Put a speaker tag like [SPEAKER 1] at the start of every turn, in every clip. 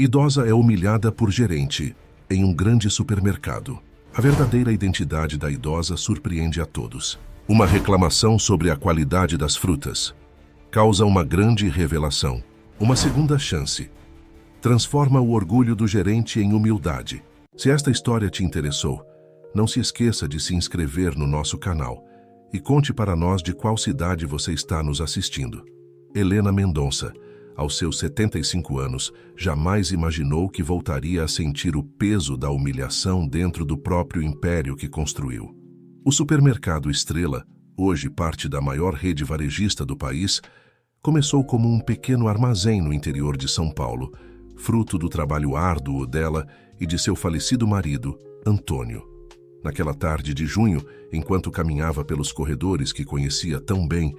[SPEAKER 1] Idosa é humilhada por gerente em um grande supermercado. A verdadeira identidade da idosa surpreende a todos. Uma reclamação sobre a qualidade das frutas causa uma grande revelação. Uma segunda chance transforma o orgulho do gerente em humildade. Se esta história te interessou, não se esqueça de se inscrever no nosso canal e conte para nós de qual cidade você está nos assistindo. Helena Mendonça, aos seus 75 anos, jamais imaginou que voltaria a sentir o peso da humilhação dentro do próprio império que construiu. O supermercado Estrela, hoje parte da maior rede varejista do país, começou como um pequeno armazém no interior de São Paulo, fruto do trabalho árduo dela e de seu falecido marido, Antônio. Naquela tarde de junho, enquanto caminhava pelos corredores que conhecia tão bem,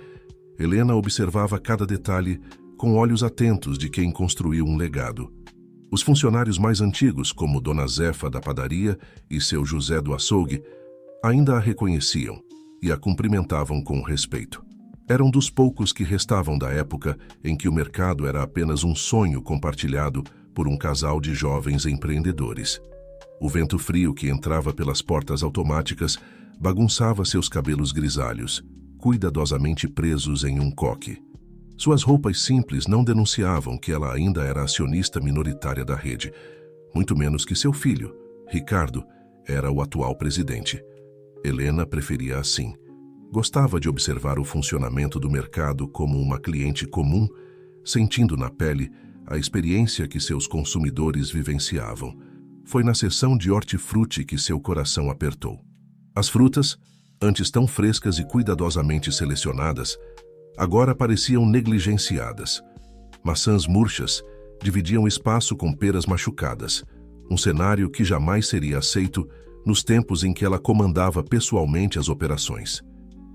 [SPEAKER 1] Helena observava cada detalhe com olhos atentos de quem construiu um legado. Os funcionários mais antigos, como Dona Zefa da padaria e seu José do açougue, ainda a reconheciam e a cumprimentavam com respeito. Eram dos poucos que restavam da época em que o mercado era apenas um sonho compartilhado por um casal de jovens empreendedores. O vento frio que entrava pelas portas automáticas bagunçava seus cabelos grisalhos, cuidadosamente presos em um coque. Suas roupas simples não denunciavam que ela ainda era acionista minoritária da rede, muito menos que seu filho, Ricardo, era o atual presidente. Helena preferia assim. Gostava de observar o funcionamento do mercado como uma cliente comum, sentindo na pele a experiência que seus consumidores vivenciavam. Foi na seção de hortifruti que seu coração apertou. As frutas, antes tão frescas e cuidadosamente selecionadas, agora pareciam negligenciadas. Maçãs murchas dividiam espaço com peras machucadas, um cenário que jamais seria aceito nos tempos em que ela comandava pessoalmente as operações.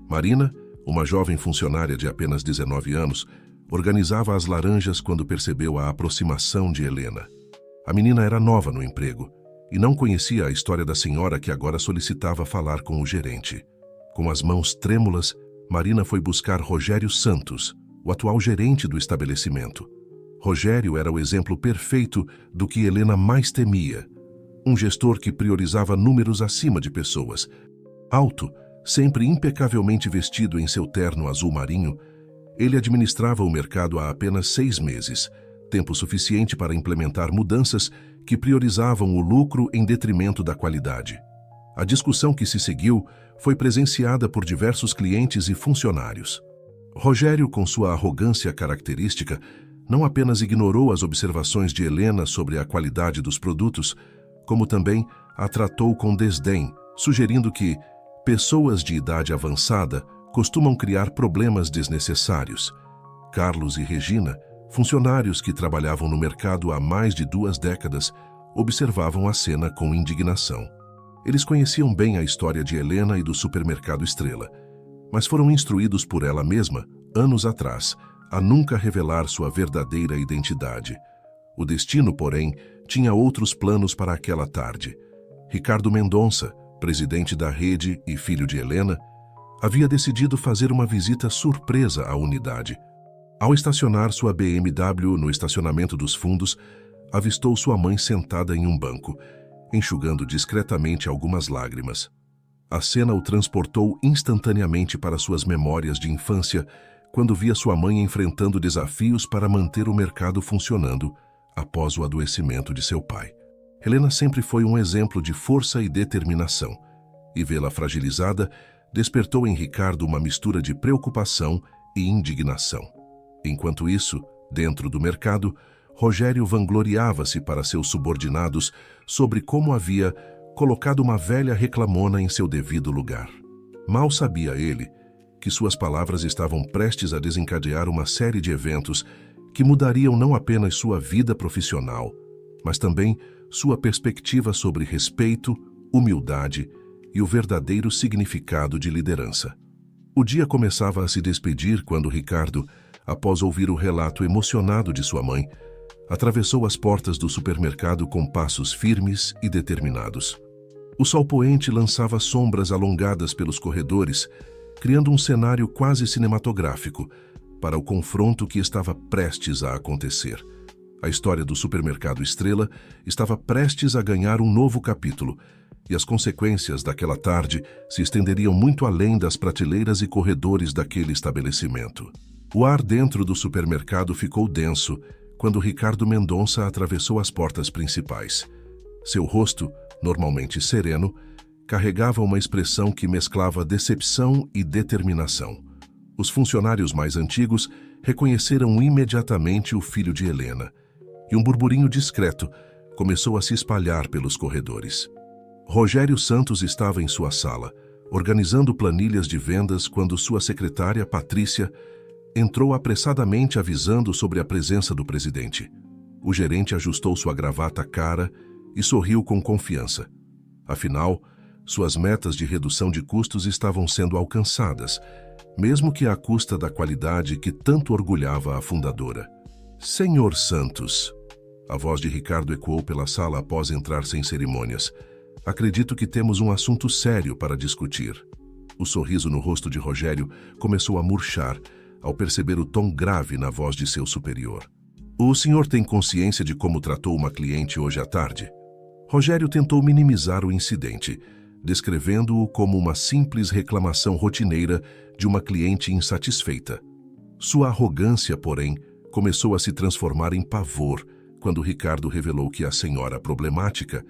[SPEAKER 1] Marina, uma jovem funcionária de apenas 19 anos, organizava as laranjas quando percebeu a aproximação de Helena. A menina era nova no emprego e não conhecia a história da senhora que agora solicitava falar com o gerente. Com as mãos trêmulas, Marina foi buscar Rogério Santos, o atual gerente do estabelecimento. Rogério era o exemplo perfeito do que Helena mais temia. Um gestor que priorizava números acima de pessoas. Alto, sempre impecavelmente vestido em seu terno azul marinho, ele administrava o mercado há apenas 6 meses, tempo suficiente para implementar mudanças que priorizavam o lucro em detrimento da qualidade. A discussão que se seguiu foi presenciada por diversos clientes e funcionários. Rogério, com sua arrogância característica, não apenas ignorou as observações de Helena sobre a qualidade dos produtos, como também a tratou com desdém, sugerindo que pessoas de idade avançada costumam criar problemas desnecessários. Carlos e Regina, funcionários que trabalhavam no mercado há mais de 2 décadas, observavam a cena com indignação. Eles conheciam bem a história de Helena e do supermercado Estrela, mas foram instruídos por ela mesma, anos atrás, a nunca revelar sua verdadeira identidade. O destino, porém, tinha outros planos para aquela tarde. Ricardo Mendonça, presidente da rede e filho de Helena, havia decidido fazer uma visita surpresa à unidade. Ao estacionar sua BMW no estacionamento dos fundos, avistou sua mãe sentada em um banco, enxugando discretamente algumas lágrimas. A cena o transportou instantaneamente para suas memórias de infância, quando via sua mãe enfrentando desafios para manter o mercado funcionando após o adoecimento de seu pai. Helena sempre foi um exemplo de força e determinação, e vê-la fragilizada despertou em Ricardo uma mistura de preocupação e indignação. Enquanto isso, dentro do mercado, Rogério vangloriava-se para seus subordinados sobre como havia colocado uma velha reclamona em seu devido lugar. Mal sabia ele que suas palavras estavam prestes a desencadear uma série de eventos que mudariam não apenas sua vida profissional, mas também sua perspectiva sobre respeito, humildade e o verdadeiro significado de liderança. O dia começava a se despedir quando Ricardo, após ouvir o relato emocionado de sua mãe, atravessou as portas do supermercado com passos firmes e determinados. O sol poente lançava sombras alongadas pelos corredores, criando um cenário quase cinematográfico para o confronto que estava prestes a acontecer. A história do supermercado Estrela estava prestes a ganhar um novo capítulo, e as consequências daquela tarde se estenderiam muito além das prateleiras e corredores daquele estabelecimento. O ar dentro do supermercado ficou denso quando Ricardo Mendonça atravessou as portas principais. Seu rosto, normalmente sereno, carregava uma expressão que mesclava decepção e determinação. Os funcionários mais antigos reconheceram imediatamente o filho de Helena, e um burburinho discreto começou a se espalhar pelos corredores. Rogério Santos estava em sua sala, organizando planilhas de vendas quando sua secretária, Patrícia, entrou apressadamente avisando sobre a presença do presidente. O gerente ajustou sua gravata cara e sorriu com confiança. Afinal, suas metas de redução de custos estavam sendo alcançadas, mesmo que à custa da qualidade que tanto orgulhava a fundadora. Senhor Santos, a voz de Ricardo ecoou pela sala após entrar sem cerimônias. Acredito que temos um assunto sério para discutir. O sorriso no rosto de Rogério começou a murchar ao perceber o tom grave na voz de seu superior. O senhor tem consciência de como tratou uma cliente hoje à tarde? Rogério tentou minimizar o incidente, descrevendo-o como uma simples reclamação rotineira de uma cliente insatisfeita. Sua arrogância, porém, começou a se transformar em pavor quando Ricardo revelou que a senhora problemática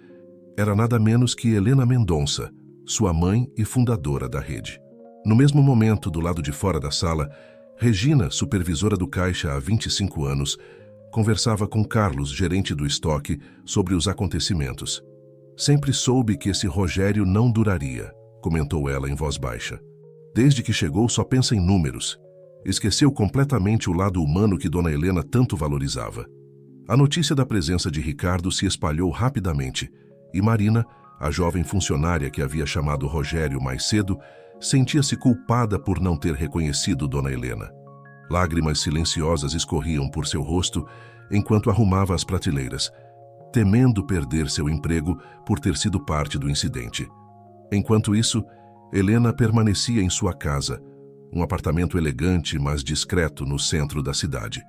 [SPEAKER 1] era nada menos que Helena Mendonça, sua mãe e fundadora da rede. No mesmo momento, do lado de fora da sala, Regina, supervisora do caixa há 25 anos, conversava com Carlos, gerente do estoque, sobre os acontecimentos. Sempre soube que esse Rogério não duraria, comentou ela em voz baixa. Desde que chegou, só pensa em números. Esqueceu completamente o lado humano que Dona Helena tanto valorizava. A notícia da presença de Ricardo se espalhou rapidamente, e Marina, a jovem funcionária que havia chamado Rogério mais cedo, sentia-se culpada por não ter reconhecido Dona Helena. Lágrimas silenciosas escorriam por seu rosto enquanto arrumava as prateleiras, temendo perder seu emprego por ter sido parte do incidente. Enquanto isso, Helena permanecia em sua casa, um apartamento elegante, mas discreto no centro da cidade.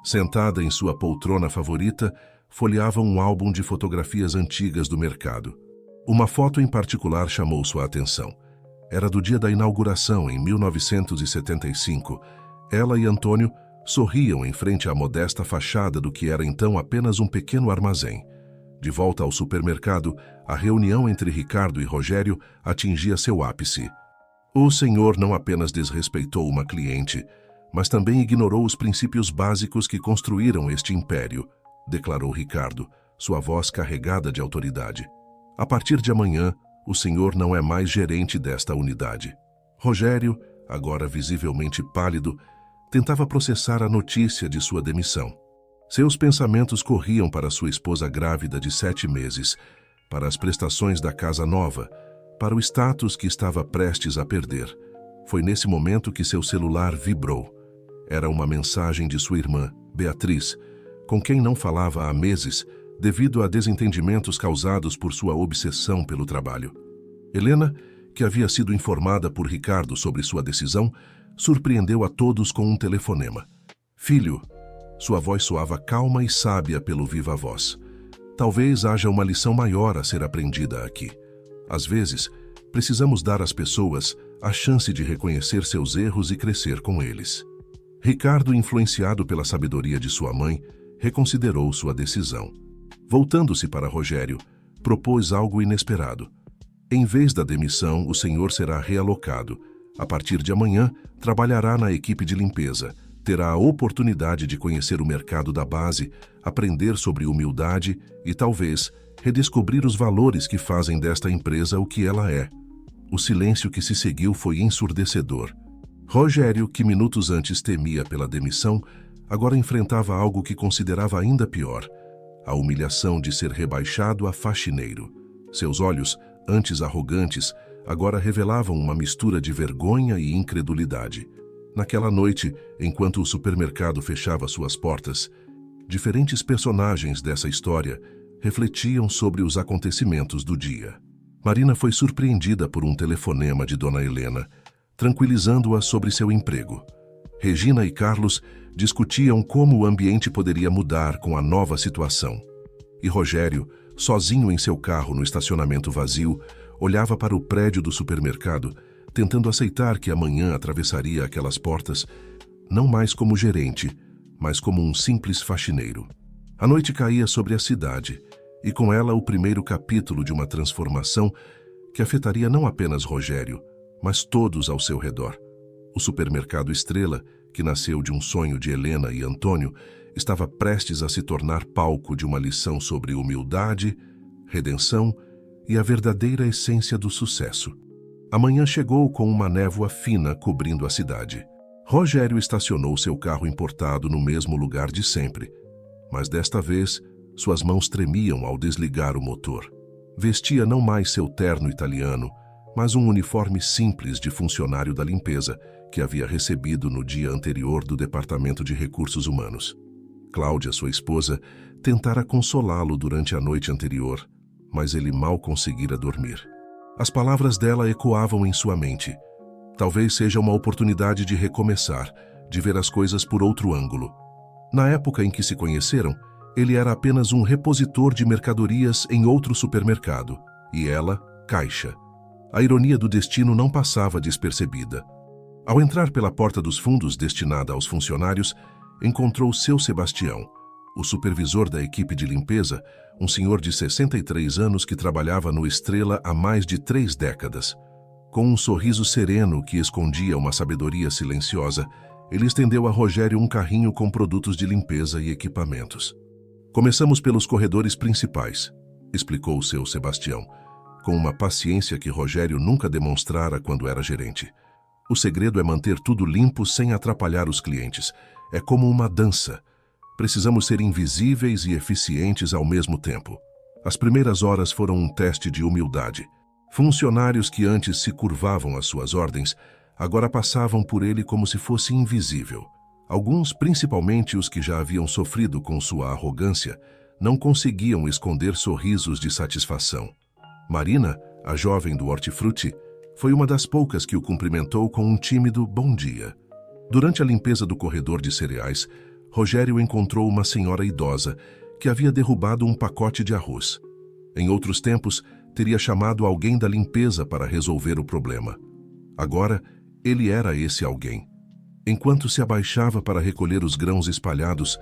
[SPEAKER 1] Sentada em sua poltrona favorita, folheava um álbum de fotografias antigas do mercado. Uma foto em particular chamou sua atenção. Era do dia da inauguração, em 1975. Ela e Antônio sorriam em frente à modesta fachada do que era então apenas um pequeno armazém. De volta ao supermercado, a reunião entre Ricardo e Rogério atingia seu ápice. O senhor não apenas desrespeitou uma cliente, mas também ignorou os princípios básicos que construíram este império, declarou Ricardo, sua voz carregada de autoridade. A partir de amanhã, o senhor não é mais gerente desta unidade. Rogério, agora visivelmente pálido, tentava processar a notícia de sua demissão. Seus pensamentos corriam para sua esposa grávida de 7 meses, para as prestações da casa nova, para o status que estava prestes a perder. Foi nesse momento que seu celular vibrou. Era uma mensagem de sua irmã, Beatriz, com quem não falava há meses, devido a desentendimentos causados por sua obsessão pelo trabalho. Helena, que havia sido informada por Ricardo sobre sua decisão, surpreendeu a todos com um telefonema. Filho, sua voz soava calma e sábia pelo viva voz. Talvez haja uma lição maior a ser aprendida aqui. Às vezes, precisamos dar às pessoas a chance de reconhecer seus erros e crescer com eles. Ricardo, influenciado pela sabedoria de sua mãe, reconsiderou sua decisão. Voltando-se para Rogério, propôs algo inesperado. Em vez da demissão, o senhor será realocado. A partir de amanhã, trabalhará na equipe de limpeza. Terá a oportunidade de conhecer o mercado da base, aprender sobre humildade e, talvez, redescobrir os valores que fazem desta empresa o que ela é. O silêncio que se seguiu foi ensurdecedor. Rogério, que minutos antes temia pela demissão, agora enfrentava algo que considerava ainda pior: a humilhação de ser rebaixado a faxineiro. Seus olhos, antes arrogantes, agora revelavam uma mistura de vergonha e incredulidade. Naquela noite, enquanto o supermercado fechava suas portas, diferentes personagens dessa história refletiam sobre os acontecimentos do dia. Marina foi surpreendida por um telefonema de Dona Helena, tranquilizando-a sobre seu emprego. Regina e Carlos discutiam como o ambiente poderia mudar com a nova situação. E Rogério, sozinho em seu carro no estacionamento vazio, olhava para o prédio do supermercado, tentando aceitar que amanhã atravessaria aquelas portas, não mais como gerente, mas como um simples faxineiro. A noite caía sobre a cidade, e com ela o primeiro capítulo de uma transformação que afetaria não apenas Rogério, mas todos ao seu redor. O supermercado Estrela, que nasceu de um sonho de Helena e Antônio, estava prestes a se tornar palco de uma lição sobre humildade, redenção e a verdadeira essência do sucesso. A manhã chegou com uma névoa fina cobrindo a cidade. Rogério estacionou seu carro importado no mesmo lugar de sempre, mas desta vez suas mãos tremiam ao desligar o motor. Vestia não mais seu terno italiano, mas um uniforme simples de funcionário da limpeza que havia recebido no dia anterior do Departamento de Recursos Humanos. Cláudia, sua esposa, tentara consolá-lo durante a noite anterior, mas ele mal conseguira dormir. As palavras dela ecoavam em sua mente. Talvez seja uma oportunidade de recomeçar, de ver as coisas por outro ângulo. Na época em que se conheceram, ele era apenas um repositor de mercadorias em outro supermercado, e ela, caixa. A ironia do destino não passava despercebida. Ao entrar pela porta dos fundos destinada aos funcionários, encontrou seu Sebastião, o supervisor da equipe de limpeza, um senhor de 63 anos que trabalhava no Estrela há mais de 3 décadas. Com um sorriso sereno que escondia uma sabedoria silenciosa, ele estendeu a Rogério um carrinho com produtos de limpeza e equipamentos. Começamos pelos corredores principais, explicou o seu Sebastião, com uma paciência que Rogério nunca demonstrara quando era gerente. O segredo é manter tudo limpo sem atrapalhar os clientes. É como uma dança. Precisamos ser invisíveis e eficientes ao mesmo tempo. As primeiras horas foram um teste de humildade. Funcionários que antes se curvavam às suas ordens, agora passavam por ele como se fosse invisível. Alguns, principalmente os que já haviam sofrido com sua arrogância, não conseguiam esconder sorrisos de satisfação. Marina, a jovem do hortifruti, foi uma das poucas que o cumprimentou com um tímido bom dia. Durante a limpeza do corredor de cereais, Rogério encontrou uma senhora idosa que havia derrubado um pacote de arroz. Em outros tempos, teria chamado alguém da limpeza para resolver o problema. Agora, ele era esse alguém. Enquanto se abaixava para recolher os grãos espalhados,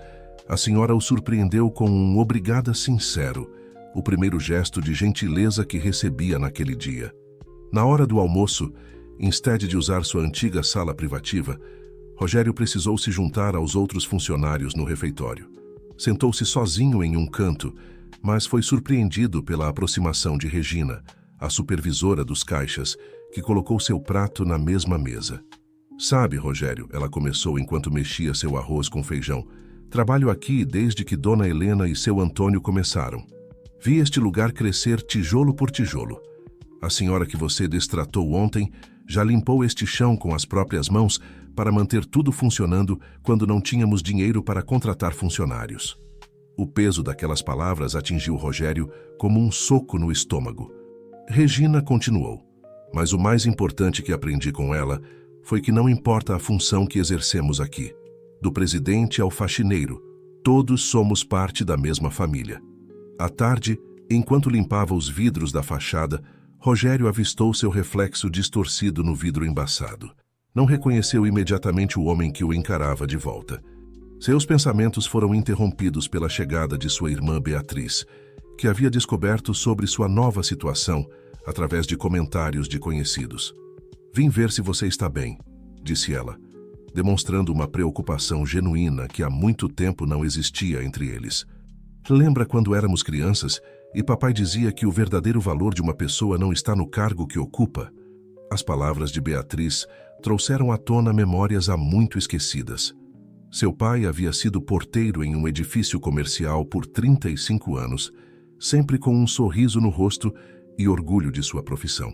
[SPEAKER 1] a senhora o surpreendeu com um obrigada sincero, o primeiro gesto de gentileza que recebia naquele dia. Na hora do almoço, instead de usar sua antiga sala privativa, Rogério precisou se juntar aos outros funcionários no refeitório. Sentou-se sozinho em um canto, mas foi surpreendido pela aproximação de Regina, a supervisora dos caixas, que colocou seu prato na mesma mesa. Sabe, Rogério, ela começou enquanto mexia seu arroz com feijão, trabalho aqui desde que Dona Helena e seu Antônio começaram. Vi este lugar crescer tijolo por tijolo. A senhora que você destratou ontem já limpou este chão com as próprias mãos para manter tudo funcionando quando não tínhamos dinheiro para contratar funcionários. O peso daquelas palavras atingiu Rogério como um soco no estômago. Regina continuou, mas o mais importante que aprendi com ela foi que não importa a função que exercemos aqui. Do presidente ao faxineiro, todos somos parte da mesma família. À tarde, enquanto limpava os vidros da fachada, Rogério avistou seu reflexo distorcido no vidro embaçado. Não reconheceu imediatamente o homem que o encarava de volta. Seus pensamentos foram interrompidos pela chegada de sua irmã Beatriz, que havia descoberto sobre sua nova situação através de comentários de conhecidos. "Vim ver se você está bem", disse ela, demonstrando uma preocupação genuína que há muito tempo não existia entre eles. "Lembra quando éramos crianças e papai dizia que o verdadeiro valor de uma pessoa não está no cargo que ocupa?" As palavras de Beatriz trouxeram à tona memórias há muito esquecidas. Seu pai havia sido porteiro em um edifício comercial por 35 anos, sempre com um sorriso no rosto e orgulho de sua profissão.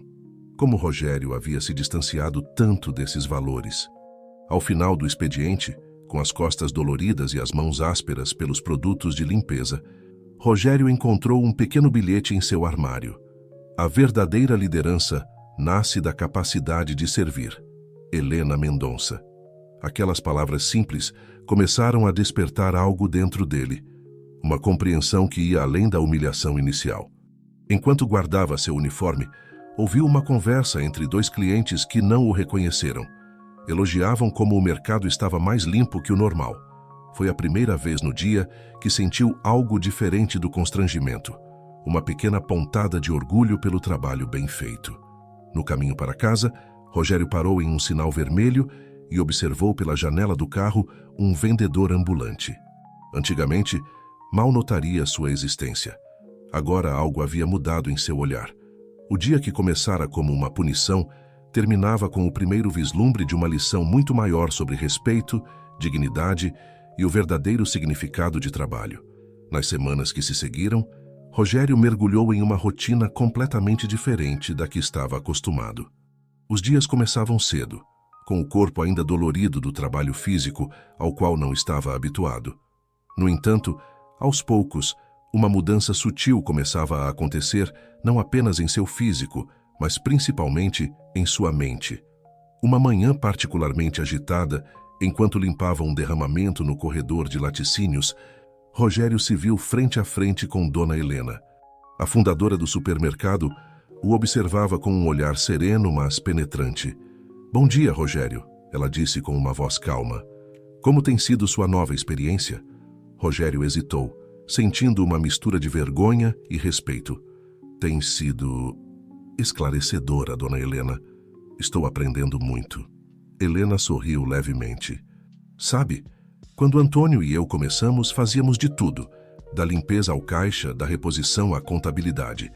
[SPEAKER 1] Como Rogério havia se distanciado tanto desses valores. Ao final do expediente, com as costas doloridas e as mãos ásperas pelos produtos de limpeza, Rogério encontrou um pequeno bilhete em seu armário. "A verdadeira liderança nasce da capacidade de servir. Helena Mendonça." Aquelas palavras simples começaram a despertar algo dentro dele, uma compreensão que ia além da humilhação inicial. Enquanto guardava seu uniforme, ouviu uma conversa entre dois clientes que não o reconheceram. Elogiavam como o mercado estava mais limpo que o normal. Foi a primeira vez no dia que sentiu algo diferente do constrangimento, uma pequena pontada de orgulho pelo trabalho bem feito. No caminho para casa, Rogério parou em um sinal vermelho e observou pela janela do carro um vendedor ambulante. Antigamente, mal notaria sua existência. Agora algo havia mudado em seu olhar. O dia que começara como uma punição terminava com o primeiro vislumbre de uma lição muito maior sobre respeito, dignidade e o verdadeiro significado de trabalho. Nas semanas que se seguiram, Rogério mergulhou em uma rotina completamente diferente da que estava acostumado. Os dias começavam cedo, com o corpo ainda dolorido do trabalho físico ao qual não estava habituado. No entanto, aos poucos, uma mudança sutil começava a acontecer não apenas em seu físico, mas principalmente em sua mente. Uma manhã particularmente agitada, enquanto limpava um derramamento no corredor de laticínios, Rogério se viu frente a frente com Dona Helena. A fundadora do supermercado o observava com um olhar sereno, mas penetrante. "Bom dia, Rogério", ela disse com uma voz calma. "Como tem sido sua nova experiência?" Rogério hesitou, sentindo uma mistura de vergonha e respeito. "Tem sido esclarecedora, Dona Helena. Estou aprendendo muito." Helena sorriu levemente. "Sabe, quando Antônio e eu começamos, fazíamos de tudo, da limpeza ao caixa, da reposição à contabilidade.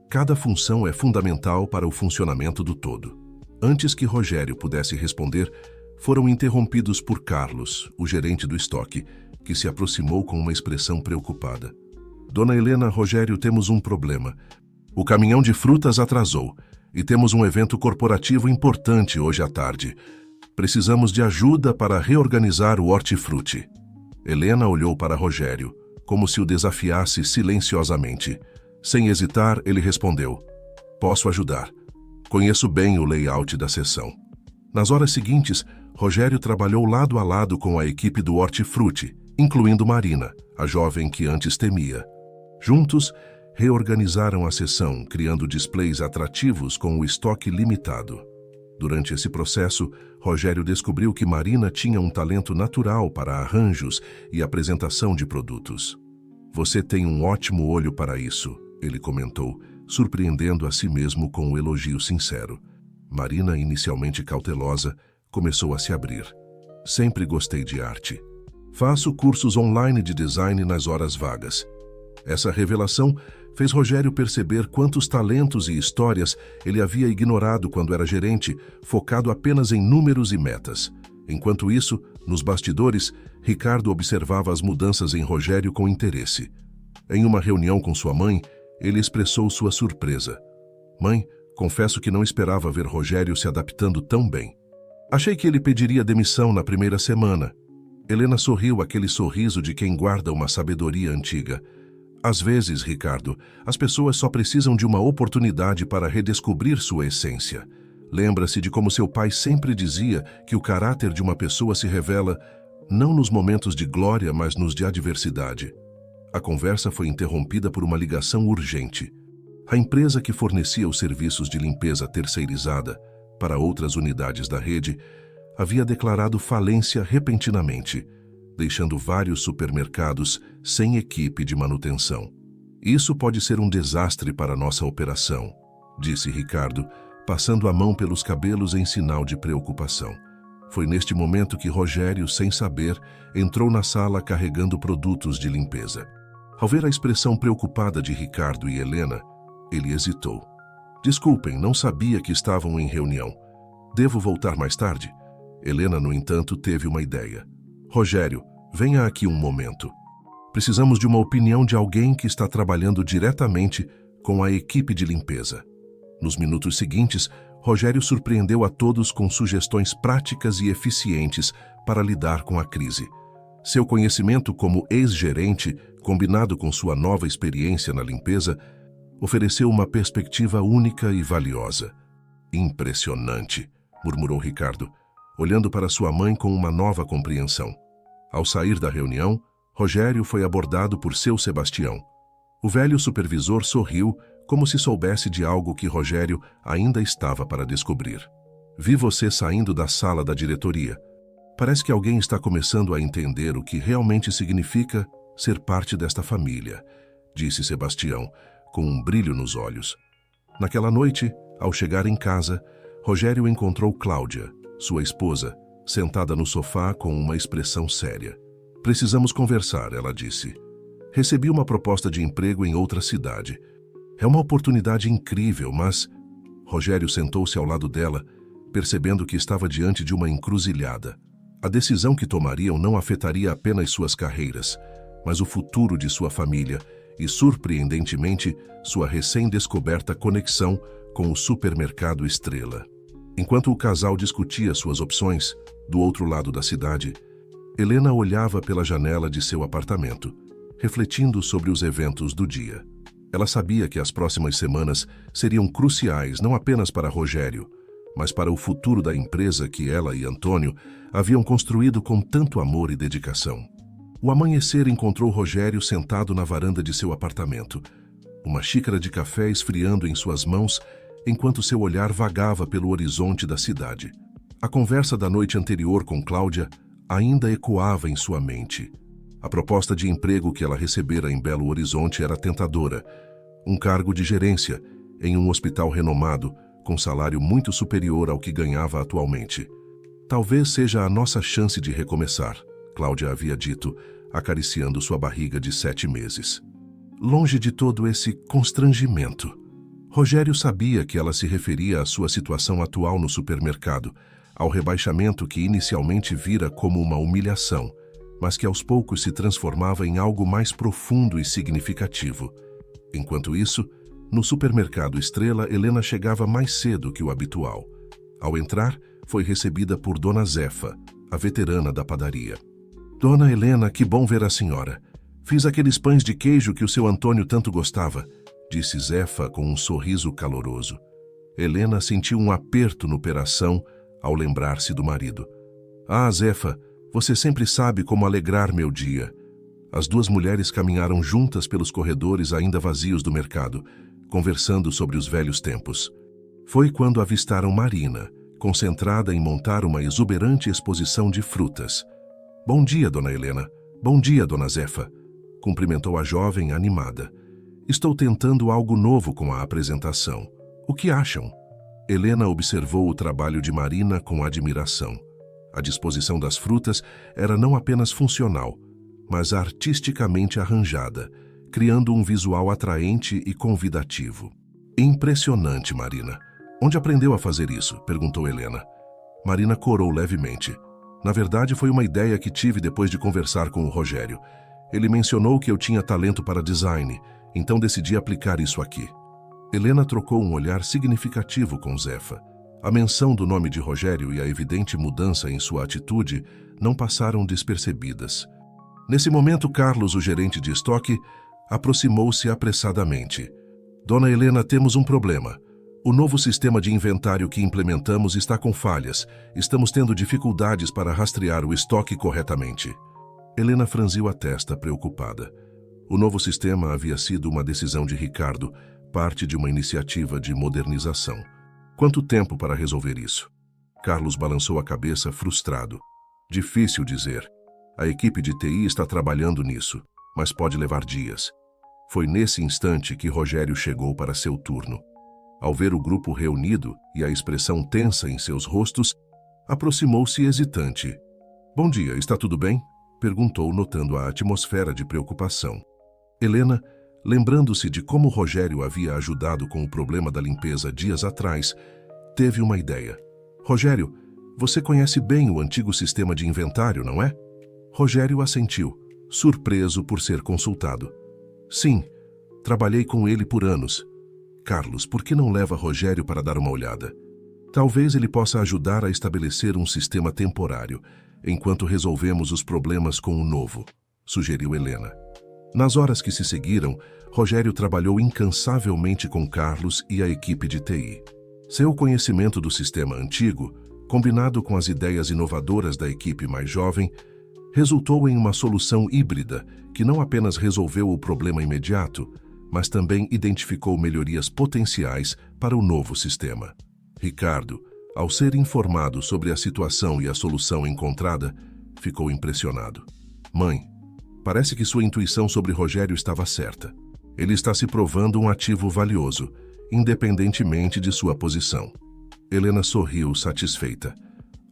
[SPEAKER 1] Cada função é fundamental para o funcionamento do todo." Antes que Rogério pudesse responder, foram interrompidos por Carlos, o gerente do estoque, que se aproximou com uma expressão preocupada. "Dona Helena, Rogério, temos um problema. O caminhão de frutas atrasou e temos um evento corporativo importante hoje à tarde. Precisamos de ajuda para reorganizar o hortifruti." Helena olhou para Rogério, como se o desafiasse silenciosamente. Sem hesitar, ele respondeu: "Posso ajudar. Conheço bem o layout da sessão." Nas horas seguintes, Rogério trabalhou lado a lado com a equipe do hortifruti, incluindo Marina, a jovem que antes temia. Juntos, reorganizaram a seção, criando displays atrativos com o estoque limitado. Durante esse processo, Rogério descobriu que Marina tinha um talento natural para arranjos e apresentação de produtos. "Você tem um ótimo olho para isso", ele comentou, surpreendendo a si mesmo com um elogio sincero. Marina, inicialmente cautelosa, começou a se abrir. "Sempre gostei de arte. Faço cursos online de design nas horas vagas." Essa revelação fez Rogério perceber quantos talentos e histórias ele havia ignorado quando era gerente, focado apenas em números e metas. Enquanto isso, nos bastidores, Ricardo observava as mudanças em Rogério com interesse. Em uma reunião com sua mãe, ele expressou sua surpresa. "Mãe, confesso que não esperava ver Rogério se adaptando tão bem. Achei que ele pediria demissão na primeira semana." Helena sorriu, aquele sorriso de quem guarda uma sabedoria antiga. "Às vezes, Ricardo, as pessoas só precisam de uma oportunidade para redescobrir sua essência. Lembra-se de como seu pai sempre dizia que o caráter de uma pessoa se revela não nos momentos de glória, mas nos de adversidade." A conversa foi interrompida por uma ligação urgente. A empresa que fornecia os serviços de limpeza terceirizada para outras unidades da rede havia declarado falência repentinamente, deixando vários supermercados sem equipe de manutenção. "Isso pode ser um desastre para nossa operação", disse Ricardo, passando a mão pelos cabelos em sinal de preocupação. Foi neste momento que Rogério, sem saber, entrou na sala carregando produtos de limpeza. Ao ver a expressão preocupada de Ricardo e Helena, ele hesitou. "Desculpem, não sabia que estavam em reunião. Devo voltar mais tarde?" Helena, no entanto, teve uma ideia. "Rogério, venha aqui um momento. Precisamos de uma opinião de alguém que está trabalhando diretamente com a equipe de limpeza." Nos minutos seguintes, Rogério surpreendeu a todos com sugestões práticas e eficientes para lidar com a crise. Seu conhecimento como ex-gerente, combinado com sua nova experiência na limpeza, ofereceu uma perspectiva única e valiosa. "Impressionante", murmurou Ricardo. olhando para sua mãe com uma nova compreensão. Ao sair da reunião, Rogério foi abordado por seu Sebastião. O velho supervisor sorriu, como se soubesse de algo que Rogério ainda estava para descobrir. Vi você saindo da sala da diretoria. Parece que alguém está começando a entender o que realmente significa ser parte desta família, disse Sebastião, com um brilho nos olhos. Naquela noite, ao chegar em casa, Rogério encontrou Cláudia, sua esposa, sentada no sofá com uma expressão séria. Precisamos conversar, ela disse. Recebi uma proposta de emprego em outra cidade. É uma oportunidade incrível, mas... Rogério sentou-se ao lado dela, percebendo que estava diante de uma encruzilhada. A decisão que tomariam não afetaria apenas suas carreiras, mas o futuro de sua família e, surpreendentemente, sua recém-descoberta conexão com o supermercado Estrela. Enquanto o casal discutia suas opções, do outro lado da cidade, Helena olhava pela janela de seu apartamento, refletindo sobre os eventos do dia. Ela sabia que as próximas semanas seriam cruciais não apenas para Rogério, mas para o futuro da empresa que ela e Antônio haviam construído com tanto amor e dedicação. O amanhecer encontrou Rogério sentado na varanda de seu apartamento, uma xícara de café esfriando em suas mãos, enquanto seu olhar vagava pelo horizonte da cidade. A conversa da noite anterior com Cláudia ainda ecoava em sua mente. A proposta de emprego que ela recebera em Belo Horizonte era tentadora. Um cargo de gerência em um hospital renomado, com salário muito superior ao que ganhava atualmente. Talvez seja a nossa chance de recomeçar, Cláudia havia dito, acariciando sua barriga de 7 meses. Longe de todo esse constrangimento, Rogério sabia que ela se referia à sua situação atual no supermercado, ao rebaixamento que inicialmente vira como uma humilhação, mas que aos poucos se transformava em algo mais profundo e significativo. Enquanto isso, no supermercado Estrela, Helena chegava mais cedo que o habitual. Ao entrar, foi recebida por Dona Zefa, a veterana da padaria. Dona Helena, que bom ver a senhora. Fiz aqueles pães de queijo que o seu Antônio tanto gostava, disse Zefa com um sorriso caloroso. Helena sentiu um aperto no coração ao lembrar-se do marido. Ah, Zefa, você sempre sabe como alegrar meu dia. As duas mulheres caminharam juntas pelos corredores ainda vazios do mercado, conversando sobre os velhos tempos. Foi quando avistaram Marina, concentrada em montar uma exuberante exposição de frutas. Bom dia, Dona Helena. Bom dia, Dona Zefa. Cumprimentou a jovem animada. Estou tentando algo novo com a apresentação. O que acham? Helena observou o trabalho de Marina com admiração. A disposição das frutas era não apenas funcional, mas artisticamente arranjada, criando um visual atraente e convidativo. Impressionante, Marina. Onde aprendeu a fazer isso? Perguntou Helena. Marina corou levemente. Na verdade, foi uma ideia que tive depois de conversar com o Rogério. Ele mencionou que eu tinha talento para design, então decidi aplicar isso aqui. Helena trocou um olhar significativo com Zefa. A menção do nome de Rogério e a evidente mudança em sua atitude não passaram despercebidas. Nesse momento, Carlos, o gerente de estoque, aproximou-se apressadamente. Dona Helena, temos um problema. O novo sistema de inventário que implementamos está com falhas. Estamos tendo dificuldades para rastrear o estoque corretamente. Helena franziu a testa, preocupada. O novo sistema havia sido uma decisão de Ricardo, parte de uma iniciativa de modernização. Quanto tempo para resolver isso? Carlos balançou a cabeça, frustrado. Difícil dizer. A equipe de TI está trabalhando nisso, mas pode levar dias. Foi nesse instante que Rogério chegou para seu turno. Ao ver o grupo reunido e a expressão tensa em seus rostos, aproximou-se hesitante. Bom dia, está tudo bem? Perguntou, notando a atmosfera de preocupação. Helena, lembrando-se de como Rogério havia ajudado com o problema da limpeza dias atrás, teve uma ideia. Rogério, você conhece bem o antigo sistema de inventário, não é? Rogério assentiu, surpreso por ser consultado. Sim, trabalhei com ele por anos. Carlos, por que não leva Rogério para dar uma olhada? Talvez ele possa ajudar a estabelecer um sistema temporário, enquanto resolvemos os problemas com o novo, sugeriu Helena. Nas horas que se seguiram, Rogério trabalhou incansavelmente com Carlos e a equipe de TI. Seu conhecimento do sistema antigo, combinado com as ideias inovadoras da equipe mais jovem, resultou em uma solução híbrida que não apenas resolveu o problema imediato, mas também identificou melhorias potenciais para o novo sistema. Ricardo, ao ser informado sobre a situação e a solução encontrada, ficou impressionado. Mãe, parece que sua intuição sobre Rogério estava certa. Ele está se provando um ativo valioso, independentemente de sua posição. Helena sorriu satisfeita.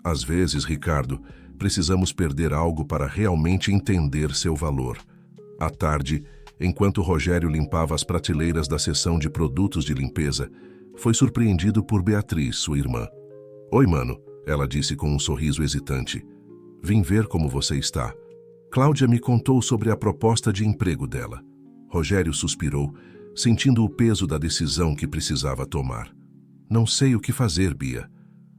[SPEAKER 1] Às vezes, Ricardo, precisamos perder algo para realmente entender seu valor. À tarde, enquanto Rogério limpava as prateleiras da seção de produtos de limpeza, foi surpreendido por Beatriz, sua irmã. Oi, mano, ela disse com um sorriso hesitante. Vim ver como você está. Cláudia me contou sobre a proposta de emprego dela. Rogério suspirou, sentindo o peso da decisão que precisava tomar. Não sei o que fazer, Bia.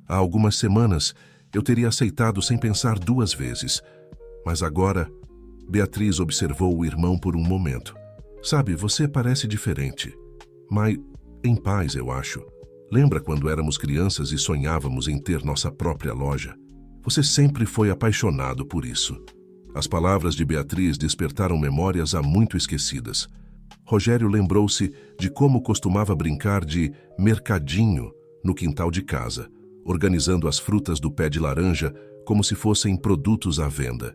[SPEAKER 1] Há algumas semanas eu teria aceitado sem pensar duas vezes. Mas agora... Beatriz observou o irmão por um momento. Sabe, você parece diferente. Mas em paz, eu acho. Lembra quando éramos crianças e sonhávamos em ter nossa própria loja? Você sempre foi apaixonado por isso. As palavras de Beatriz despertaram memórias há muito esquecidas. Rogério lembrou-se de como costumava brincar de mercadinho no quintal de casa, organizando as frutas do pé de laranja como se fossem produtos à venda.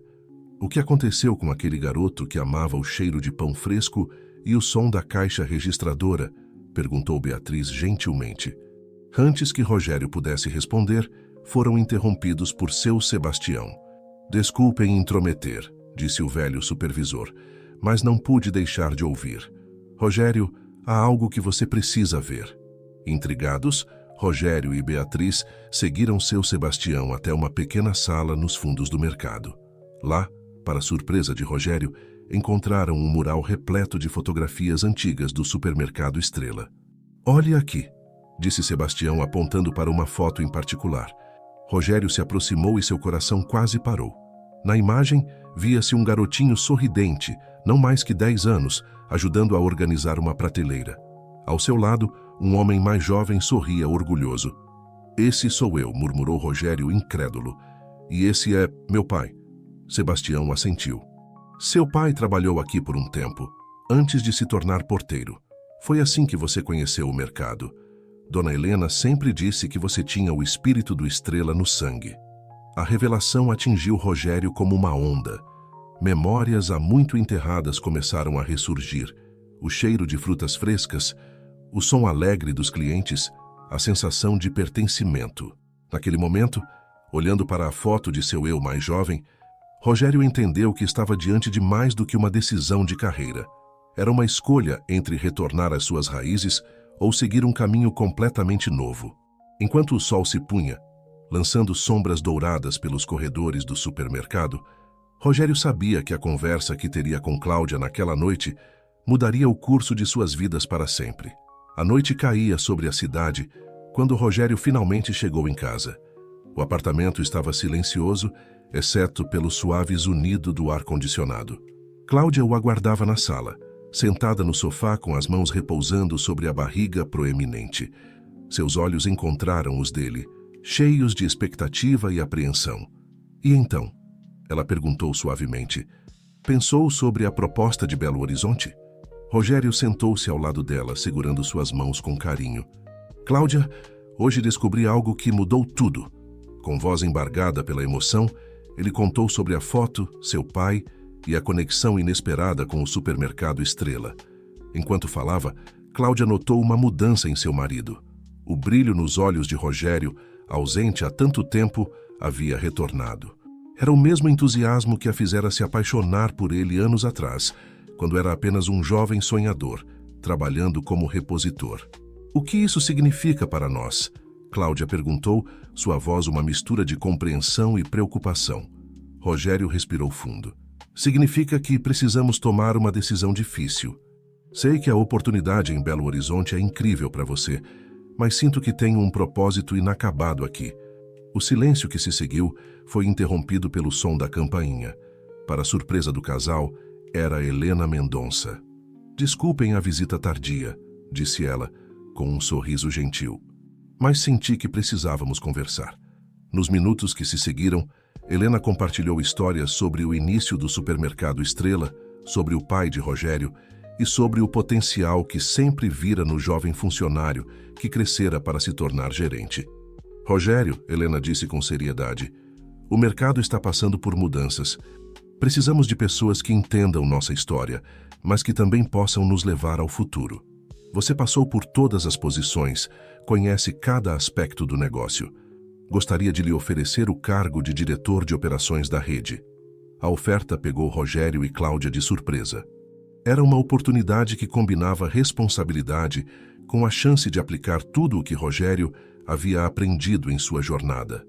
[SPEAKER 1] O que aconteceu com aquele garoto que amava o cheiro de pão fresco e o som da caixa registradora? Perguntou Beatriz gentilmente. Antes que Rogério pudesse responder, foram interrompidos por seu Sebastião. Desculpem intrometer, disse o velho supervisor, mas não pude deixar de ouvir. Rogério, há algo que você precisa ver. Intrigados, Rogério e Beatriz seguiram seu Sebastião até uma pequena sala nos fundos do mercado. Lá, para surpresa de Rogério, encontraram um mural repleto de fotografias antigas do supermercado Estrela. Olhe aqui, disse Sebastião apontando para uma foto em particular. Rogério se aproximou e seu coração quase parou. Na imagem, via-se um garotinho sorridente, não mais que 10 anos, ajudando a organizar uma prateleira. Ao seu lado, um homem mais jovem sorria orgulhoso. Esse sou eu, murmurou Rogério incrédulo. E esse é meu pai. Sebastião assentiu. Seu pai trabalhou aqui por um tempo, antes de se tornar porteiro. Foi assim que você conheceu o mercado. Dona Helena sempre disse que você tinha o espírito do Estrela no sangue. A revelação atingiu Rogério como uma onda. Memórias há muito enterradas começaram a ressurgir. O cheiro de frutas frescas, o som alegre dos clientes, a sensação de pertencimento. Naquele momento, olhando para a foto de seu eu mais jovem, Rogério entendeu que estava diante de mais do que uma decisão de carreira. Era uma escolha entre retornar às suas raízes ou seguir um caminho completamente novo. Enquanto o sol se punha, lançando sombras douradas pelos corredores do supermercado, Rogério sabia que a conversa que teria com Cláudia naquela noite mudaria o curso de suas vidas para sempre. A noite caía sobre a cidade quando Rogério finalmente chegou em casa. O apartamento estava silencioso, exceto pelo suave zunido do ar-condicionado. Cláudia o aguardava na sala, sentada no sofá com as mãos repousando sobre a barriga proeminente. Seus olhos encontraram os dele, cheios de expectativa e apreensão. E então? Ela perguntou suavemente. Pensou sobre a proposta de Belo Horizonte? Rogério sentou-se ao lado dela, segurando suas mãos com carinho. Cláudia, hoje descobri algo que mudou tudo. Com voz embargada pela emoção, ele contou sobre a foto, seu pai e a conexão inesperada com o supermercado Estrela. Enquanto falava, Cláudia notou uma mudança em seu marido. O brilho nos olhos de Rogério, ausente há tanto tempo, havia retornado. Era o mesmo entusiasmo que a fizera se apaixonar por ele anos atrás, quando era apenas um jovem sonhador, trabalhando como repositor. O que isso significa para nós? Cláudia perguntou, sua voz uma mistura de compreensão e preocupação. Rogério respirou fundo. Significa que precisamos tomar uma decisão difícil. Sei que a oportunidade em Belo Horizonte é incrível para você, mas sinto que tenho um propósito inacabado aqui. O silêncio que se seguiu foi interrompido pelo som da campainha. Para surpresa do casal, era Helena Mendonça. Desculpem a visita tardia, disse ela, com um sorriso gentil. Mas senti que precisávamos conversar. Nos minutos que se seguiram, Helena compartilhou histórias sobre o início do supermercado Estrela, sobre o pai de Rogério e sobre o potencial que sempre vira no jovem funcionário que crescera para se tornar gerente. Rogério, Helena disse com seriedade, o mercado está passando por mudanças. Precisamos de pessoas que entendam nossa história, mas que também possam nos levar ao futuro. Você passou por todas as posições, conhece cada aspecto do negócio. Gostaria de lhe oferecer o cargo de diretor de operações da rede. A oferta pegou Rogério e Cláudia de surpresa. Era uma oportunidade que combinava responsabilidade com a chance de aplicar tudo o que Rogério havia aprendido em sua jornada.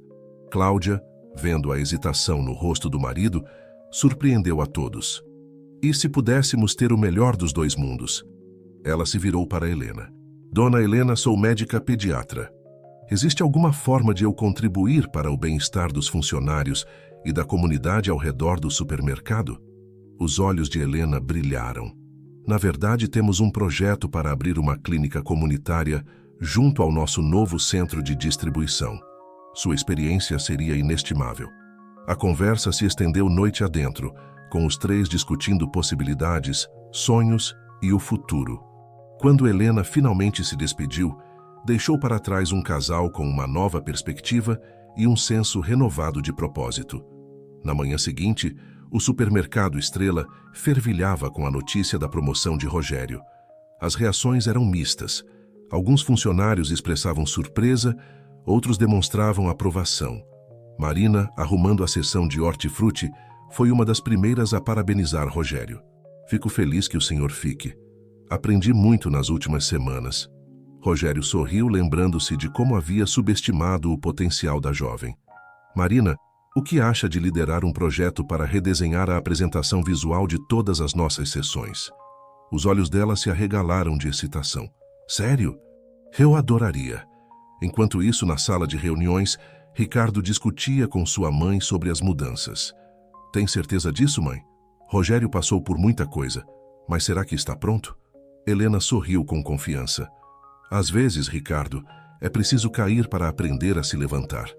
[SPEAKER 1] Cláudia, vendo a hesitação no rosto do marido, surpreendeu a todos. E se pudéssemos ter o melhor dos dois mundos? Ela se virou para Helena. Dona Helena, sou médica pediatra. Existe alguma forma de eu contribuir para o bem-estar dos funcionários e da comunidade ao redor do supermercado? Os olhos de Helena brilharam. Na verdade, temos um projeto para abrir uma clínica comunitária junto ao nosso novo centro de distribuição. Sua experiência seria inestimável. A conversa se estendeu noite adentro, com os três discutindo possibilidades, sonhos e o futuro. Quando Helena finalmente se despediu, deixou para trás um casal com uma nova perspectiva e um senso renovado de propósito. Na manhã seguinte, o supermercado Estrela fervilhava com a notícia da promoção de Rogério. As reações eram mistas. Alguns funcionários expressavam surpresa, outros demonstravam aprovação. Marina, arrumando a seção de hortifruti, foi uma das primeiras a parabenizar Rogério. Fico feliz que o senhor fique. Aprendi muito nas últimas semanas. Rogério sorriu, lembrando-se de como havia subestimado o potencial da jovem. Marina, o que acha de liderar um projeto para redesenhar a apresentação visual de todas as nossas sessões? Os olhos dela se arregalaram de excitação. Sério? Eu adoraria. Enquanto isso, na sala de reuniões, Ricardo discutia com sua mãe sobre as mudanças. Tem certeza disso, mãe? Rogério passou por muita coisa, mas será que está pronto? Helena sorriu com confiança. Às vezes, Ricardo, é preciso cair para aprender a se levantar.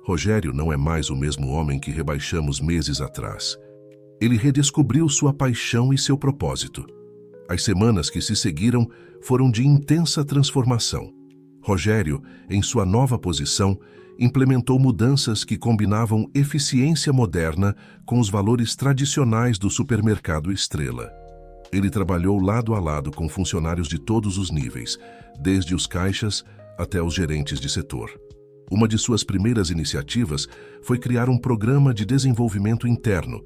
[SPEAKER 1] Rogério não é mais o mesmo homem que rebaixamos meses atrás. Ele redescobriu sua paixão e seu propósito. As semanas que se seguiram foram de intensa transformação. Rogério, em sua nova posição, implementou mudanças que combinavam eficiência moderna com os valores tradicionais do supermercado Estrela. Ele trabalhou lado a lado com funcionários de todos os níveis, desde os caixas até os gerentes de setor. Uma de suas primeiras iniciativas foi criar um programa de desenvolvimento interno,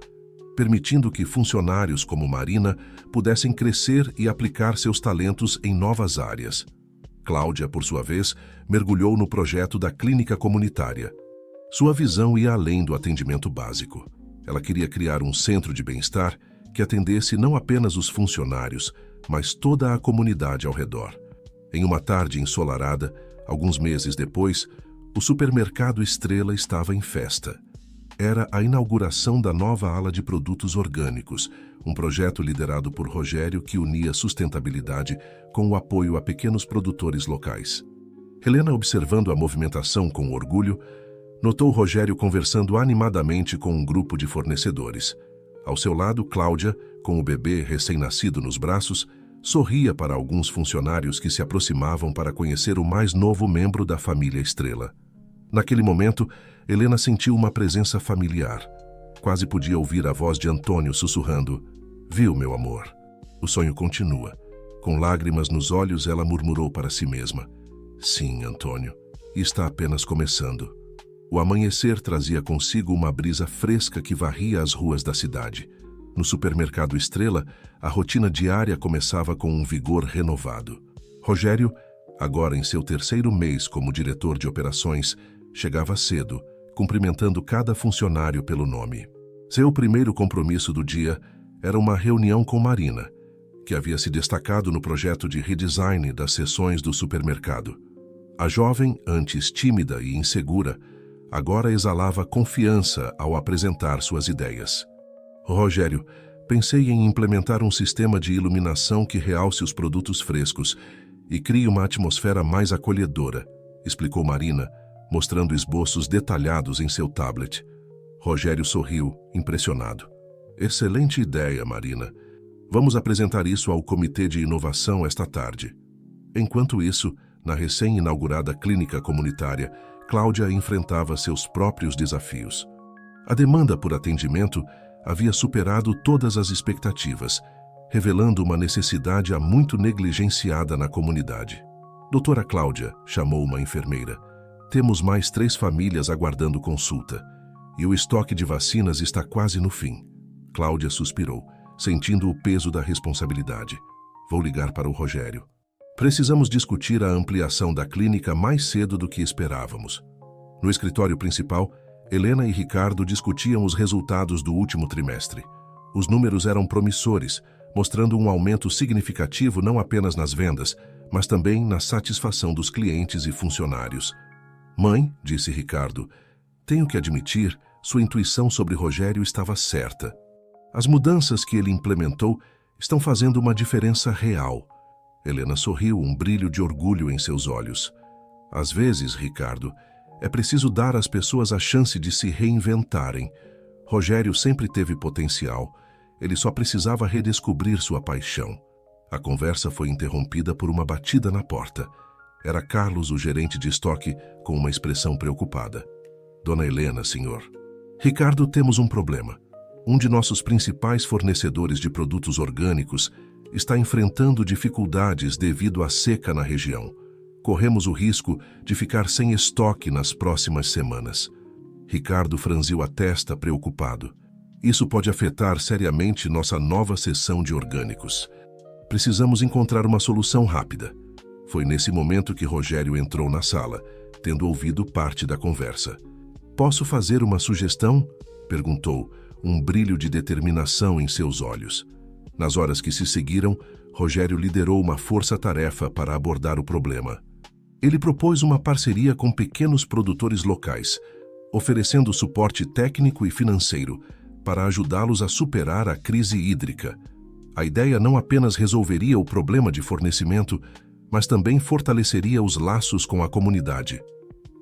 [SPEAKER 1] permitindo que funcionários como Marina pudessem crescer e aplicar seus talentos em novas áreas. Cláudia, por sua vez, mergulhou no projeto da clínica comunitária. Sua visão ia além do atendimento básico. Ela queria criar um centro de bem-estar que atendesse não apenas os funcionários, mas toda a comunidade ao redor. Em uma tarde ensolarada, alguns meses depois, o supermercado Estrela estava em festa. Era a inauguração da nova ala de produtos orgânicos, um projeto liderado por Rogério que unia sustentabilidade com o apoio a pequenos produtores locais. Helena, observando a movimentação com orgulho, notou Rogério conversando animadamente com um grupo de fornecedores. Ao seu lado, Cláudia, com o bebê recém-nascido nos braços, sorria para alguns funcionários que se aproximavam para conhecer o mais novo membro da família Estrela. Naquele momento, Helena sentiu uma presença familiar. Quase podia ouvir a voz de Antônio sussurrando: "Viu, meu amor? O sonho continua." Com lágrimas nos olhos, ela murmurou para si mesma: "Sim, Antônio, e está apenas começando." O amanhecer trazia consigo uma brisa fresca que varria as ruas da cidade. No supermercado Estrela, a rotina diária começava com um vigor renovado. Rogério, agora em seu terceiro mês como diretor de operações, chegava cedo, cumprimentando cada funcionário pelo nome. Seu primeiro compromisso do dia era uma reunião com Marina, que havia se destacado no projeto de redesign das seções do supermercado. A jovem, antes tímida e insegura, agora exalava confiança ao apresentar suas ideias. "Rogério, pensei em implementar um sistema de iluminação que realce os produtos frescos e crie uma atmosfera mais acolhedora", explicou Marina, mostrando esboços detalhados em seu tablet. Rogério sorriu, impressionado. Excelente ideia, Marina. Vamos apresentar isso ao Comitê de Inovação esta tarde. Enquanto isso, na recém-inaugurada clínica comunitária, Cláudia enfrentava seus próprios desafios. A demanda por atendimento havia superado todas as expectativas, revelando uma necessidade há muito negligenciada na comunidade. Doutora Cláudia, chamou uma enfermeira, temos mais 3 famílias aguardando consulta, e o estoque de vacinas está quase no fim. Cláudia suspirou, sentindo o peso da responsabilidade. Vou ligar para o Rogério. Precisamos discutir a ampliação da clínica mais cedo do que esperávamos. No escritório principal, Helena e Ricardo discutiam os resultados do último trimestre. Os números eram promissores, mostrando um aumento significativo não apenas nas vendas, mas também na satisfação dos clientes e funcionários. Mãe, disse Ricardo, tenho que admitir, sua intuição sobre Rogério estava certa. As mudanças que ele implementou estão fazendo uma diferença real. Helena sorriu, um brilho de orgulho em seus olhos. Às vezes, Ricardo, é preciso dar às pessoas a chance de se reinventarem. Rogério sempre teve potencial. Ele só precisava redescobrir sua paixão. A conversa foi interrompida por uma batida na porta. Era Carlos, o gerente de estoque, com uma expressão preocupada. Dona Helena, senhor. Ricardo, temos um problema. Um de nossos principais fornecedores de produtos orgânicos está enfrentando dificuldades devido à seca na região. Corremos o risco de ficar sem estoque nas próximas semanas. Ricardo franziu a testa, preocupado. Isso pode afetar seriamente nossa nova seção de orgânicos. Precisamos encontrar uma solução rápida. Foi nesse momento que Rogério entrou na sala, tendo ouvido parte da conversa. Posso fazer uma sugestão? Perguntou, um brilho de determinação em seus olhos. Nas horas que se seguiram, Rogério liderou uma força-tarefa para abordar o problema. Ele propôs uma parceria com pequenos produtores locais, oferecendo suporte técnico e financeiro para ajudá-los a superar a crise hídrica. A ideia não apenas resolveria o problema de fornecimento, mas também fortaleceria os laços com a comunidade.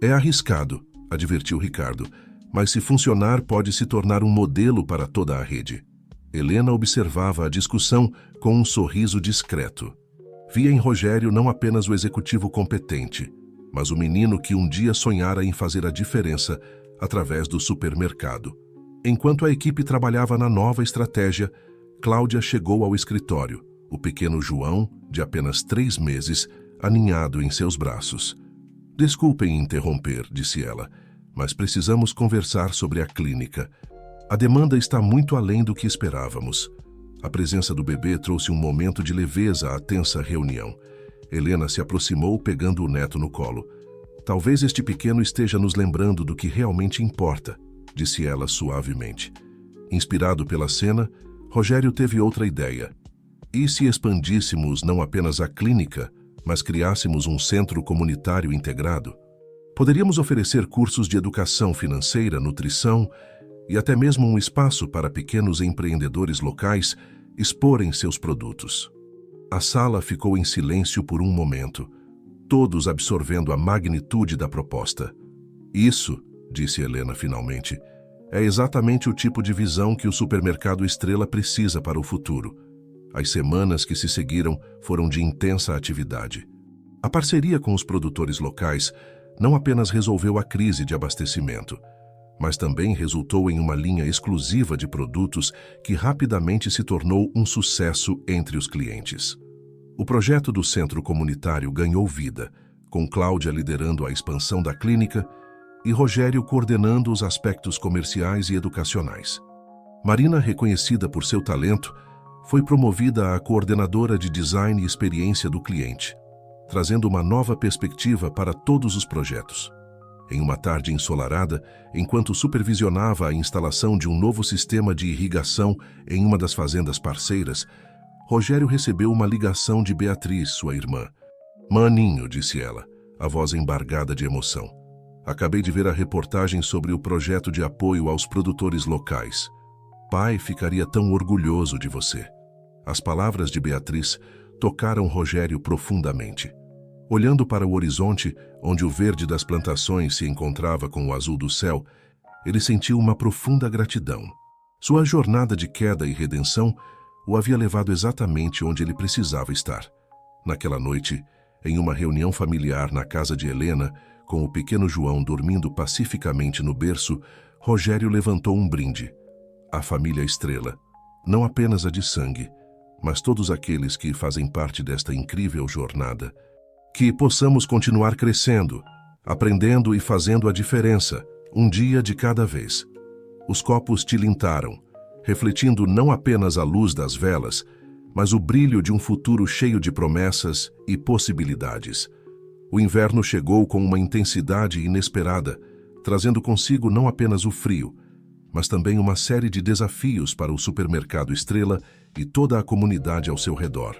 [SPEAKER 1] É arriscado, advertiu Ricardo, mas se funcionar pode se tornar um modelo para toda a rede. Helena observava a discussão com um sorriso discreto. Via em Rogério não apenas o executivo competente, mas o menino que um dia sonhara em fazer a diferença através do supermercado. Enquanto a equipe trabalhava na nova estratégia, Cláudia chegou ao escritório, o pequeno João, de apenas 3 meses, aninhado em seus braços. Desculpem interromper, disse ela, mas precisamos conversar sobre a clínica. A demanda está muito além do que esperávamos. A presença do bebê trouxe um momento de leveza à tensa reunião. Helena se aproximou, pegando o neto no colo. Talvez este pequeno esteja nos lembrando do que realmente importa, disse ela suavemente. Inspirado pela cena, Rogério teve outra ideia. E se expandíssemos não apenas a clínica, mas criássemos um centro comunitário integrado? Poderíamos oferecer cursos de educação financeira, nutrição e até mesmo um espaço para pequenos empreendedores locais exporem seus produtos. A sala ficou em silêncio por um momento, todos absorvendo a magnitude da proposta. Isso, disse Helena finalmente, é exatamente o tipo de visão que o supermercado Estrela precisa para o futuro. As semanas que se seguiram foram de intensa atividade. A parceria com os produtores locais não apenas resolveu a crise de abastecimento, mas também resultou em uma linha exclusiva de produtos que rapidamente se tornou um sucesso entre os clientes. O projeto do centro comunitário ganhou vida, com Cláudia liderando a expansão da clínica e Rogério coordenando os aspectos comerciais e educacionais. Marina, reconhecida por seu talento, foi promovida a coordenadora de design e experiência do cliente, trazendo uma nova perspectiva para todos os projetos. Em uma tarde ensolarada, enquanto supervisionava a instalação de um novo sistema de irrigação em uma das fazendas parceiras, Rogério recebeu uma ligação de Beatriz, sua irmã. "Maninho", disse ela, a voz embargada de emoção. "Acabei de ver a reportagem sobre o projeto de apoio aos produtores locais. Pai ficaria tão orgulhoso de você." As palavras de Beatriz tocaram Rogério profundamente. Olhando para o horizonte, onde o verde das plantações se encontrava com o azul do céu, ele sentiu uma profunda gratidão. Sua jornada de queda e redenção o havia levado exatamente onde ele precisava estar. Naquela noite, em uma reunião familiar na casa de Helena, com o pequeno João dormindo pacificamente no berço, Rogério levantou um brinde. A família Estrela, não apenas a de sangue, mas todos aqueles que fazem parte desta incrível jornada. Que possamos continuar crescendo, aprendendo e fazendo a diferença, um dia de cada vez. Os copos tilintaram, refletindo não apenas a luz das velas, mas o brilho de um futuro cheio de promessas e possibilidades. O inverno chegou com uma intensidade inesperada, trazendo consigo não apenas o frio, mas também uma série de desafios para o supermercado Estrela e toda a comunidade ao seu redor.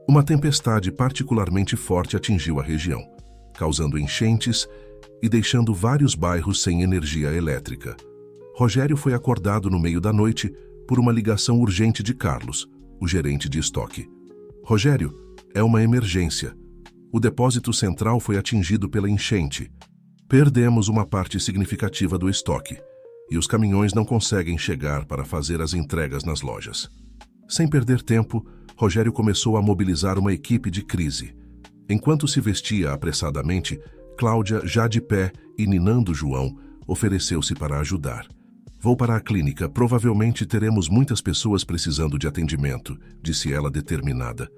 [SPEAKER 1] Uma tempestade particularmente forte atingiu a região, causando enchentes e deixando vários bairros sem energia elétrica. Rogério foi acordado no meio da noite por uma ligação urgente de Carlos, o gerente de estoque. Rogério, é uma emergência. O depósito central foi atingido pela enchente. Perdemos uma parte significativa do estoque e os caminhões não conseguem chegar para fazer as entregas nas lojas. Sem perder tempo, Rogério começou a mobilizar uma equipe de crise. Enquanto se vestia apressadamente, Cláudia, já de pé e ninando João, ofereceu-se para ajudar. Vou para a clínica, provavelmente teremos muitas pessoas precisando de atendimento, disse ela determinada.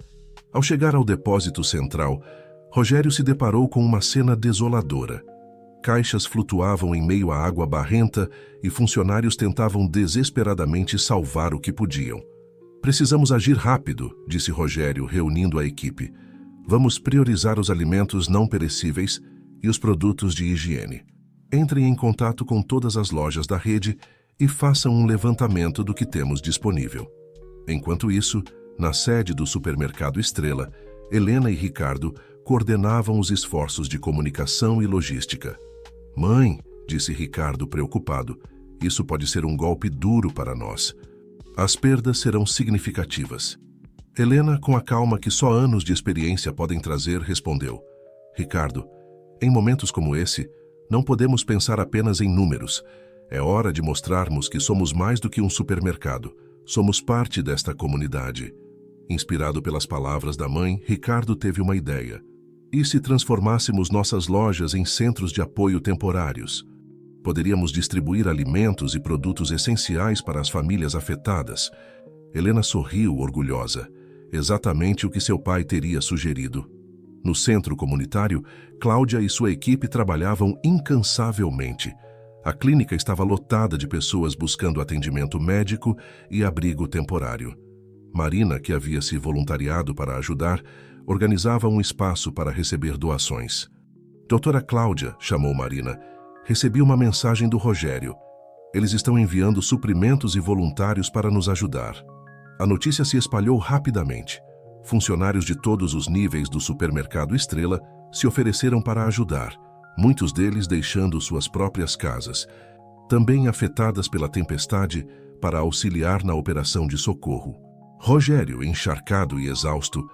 [SPEAKER 1] Ao chegar ao depósito central, Rogério se deparou com uma cena desoladora. Caixas flutuavam em meio à água barrenta e funcionários tentavam desesperadamente salvar o que podiam. Precisamos agir rápido, disse Rogério, reunindo a equipe. Vamos priorizar os alimentos não perecíveis e os produtos de higiene. Entrem em contato com todas as lojas da rede e façam um levantamento do que temos disponível. Enquanto isso, na sede do supermercado Estrela, Helena e Ricardo coordenavam os esforços de comunicação e logística. Mãe, disse Ricardo preocupado, isso pode ser um golpe duro para nós. As perdas serão significativas. Helena, com a calma que só anos de experiência podem trazer, respondeu. Ricardo, em momentos como esse, não podemos pensar apenas em números. É hora de mostrarmos que somos mais do que um supermercado. Somos parte desta comunidade. Inspirado pelas palavras da mãe, Ricardo teve uma ideia. E se transformássemos nossas lojas em centros de apoio temporários? Poderíamos distribuir alimentos e produtos essenciais para as famílias afetadas. Helena sorriu, orgulhosa. Exatamente o que seu pai teria sugerido. No centro comunitário, Cláudia e sua equipe trabalhavam incansavelmente. A clínica estava lotada de pessoas buscando atendimento médico e abrigo temporário. Marina, que havia se voluntariado para ajudar, organizava um espaço para receber doações. Doutora Cláudia, chamou Marina, recebi uma mensagem do Rogério. Eles estão enviando suprimentos e voluntários para nos ajudar. A notícia se espalhou rapidamente. Funcionários de todos os níveis do supermercado Estrela se ofereceram para ajudar, muitos deles deixando suas próprias casas, também afetadas pela tempestade, para auxiliar na operação de socorro. Rogério, encharcado e exausto,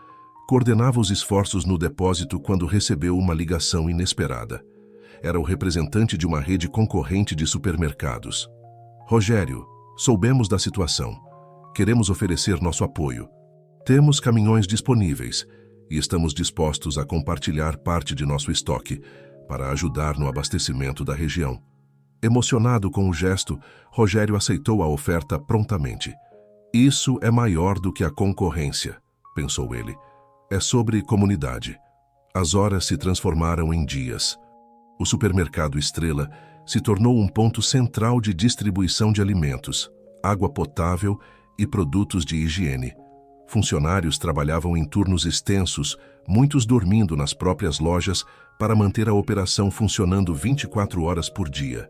[SPEAKER 1] coordenava os esforços no depósito quando recebeu uma ligação inesperada. Era o representante de uma rede concorrente de supermercados. Rogério, soubemos da situação. Queremos oferecer nosso apoio. Temos caminhões disponíveis e estamos dispostos a compartilhar parte de nosso estoque para ajudar no abastecimento da região. Emocionado com o gesto, Rogério aceitou a oferta prontamente. Isso é maior do que a concorrência, pensou ele. É sobre comunidade. As horas se transformaram em dias. O supermercado Estrela se tornou um ponto central de distribuição de alimentos, água potável e produtos de higiene. Funcionários trabalhavam em turnos extensos, muitos dormindo nas próprias lojas para manter a operação funcionando 24 horas por dia.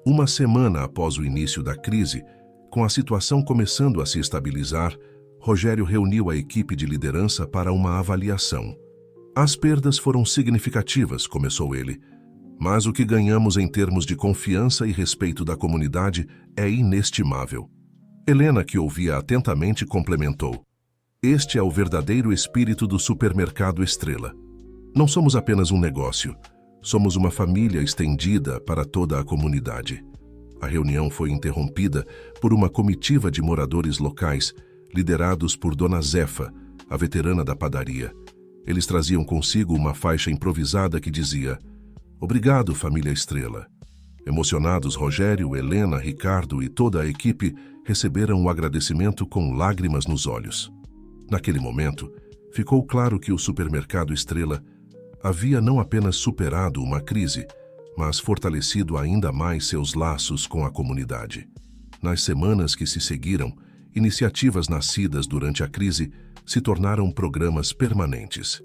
[SPEAKER 1] Uma semana após o início da crise, com a situação começando a se estabilizar, Rogério reuniu a equipe de liderança para uma avaliação. As perdas foram significativas, começou ele, mas o que ganhamos em termos de confiança e respeito da comunidade é inestimável. Helena, que ouvia atentamente, complementou. Este é o verdadeiro espírito do supermercado Estrela. Não somos apenas um negócio, somos uma família estendida para toda a comunidade. A reunião foi interrompida por uma comitiva de moradores locais, liderados por Dona Zefa, a veterana da padaria. Eles traziam consigo uma faixa improvisada que dizia: "Obrigado, família Estrela." Emocionados, Rogério, Helena, Ricardo e toda a equipe receberam o agradecimento com lágrimas nos olhos. Naquele momento, ficou claro que o supermercado Estrela havia não apenas superado uma crise, mas fortalecido ainda mais seus laços com a comunidade. Nas semanas que se seguiram, iniciativas nascidas durante a crise se tornaram programas permanentes.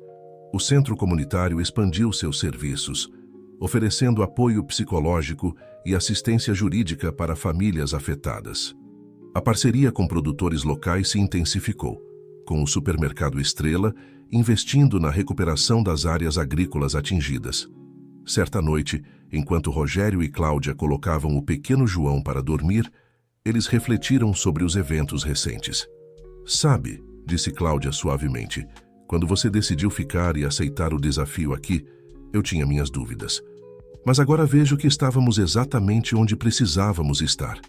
[SPEAKER 1] O centro comunitário expandiu seus serviços, oferecendo apoio psicológico e assistência jurídica para famílias afetadas. A parceria com produtores locais se intensificou, com o supermercado Estrela investindo na recuperação das áreas agrícolas atingidas. Certa noite, enquanto Rogério e Cláudia colocavam o pequeno João para dormir, eles refletiram sobre os eventos recentes. "Sabe", disse Cláudia suavemente, "quando você decidiu ficar e aceitar o desafio aqui, eu tinha minhas dúvidas. Mas agora vejo que estávamos exatamente onde precisávamos estar."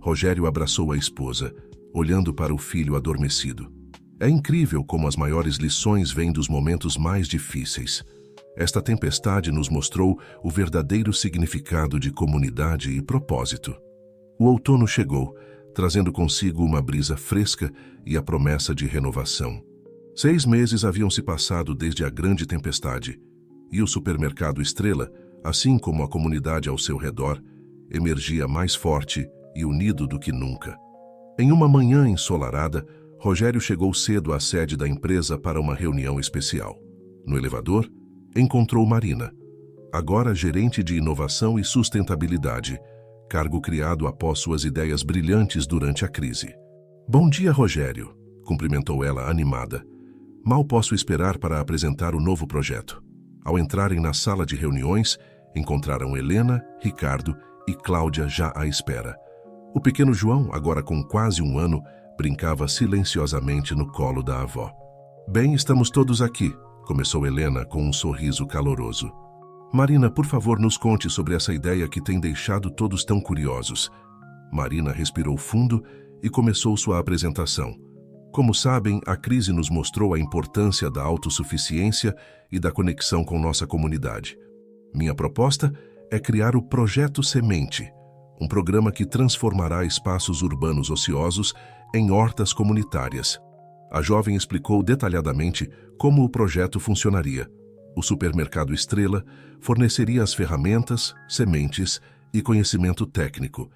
[SPEAKER 1] Rogério abraçou a esposa, olhando para o filho adormecido. É incrível como as maiores lições vêm dos momentos mais difíceis. Esta tempestade nos mostrou o verdadeiro significado de comunidade e propósito. O outono chegou, trazendo consigo uma brisa fresca e a promessa de renovação. 6 meses haviam se passado desde a grande tempestade, e o supermercado Estrela, assim como a comunidade ao seu redor, emergia mais forte e unido do que nunca. Em uma manhã ensolarada, Rogério chegou cedo à sede da empresa para uma reunião especial. No elevador, encontrou Marina, agora gerente de inovação e sustentabilidade, cargo criado após suas ideias brilhantes durante a crise. "Bom dia, Rogério", cumprimentou ela animada. "Mal posso esperar para apresentar o novo projeto." Ao entrarem na sala de reuniões, encontraram Helena, Ricardo e Cláudia já à espera. O pequeno João, agora com quase 1 ano, brincava silenciosamente no colo da avó. "Bem, estamos todos aqui", começou Helena com um sorriso caloroso. "Marina, por favor, nos conte sobre essa ideia que tem deixado todos tão curiosos." Marina respirou fundo e começou sua apresentação. "Como sabem, a crise nos mostrou a importância da autossuficiência e da conexão com nossa comunidade. Minha proposta é criar o Projeto Semente, um programa que transformará espaços urbanos ociosos em hortas comunitárias." A jovem explicou detalhadamente como o projeto funcionaria. O supermercado Estrela forneceria as ferramentas, sementes e conhecimento técnico,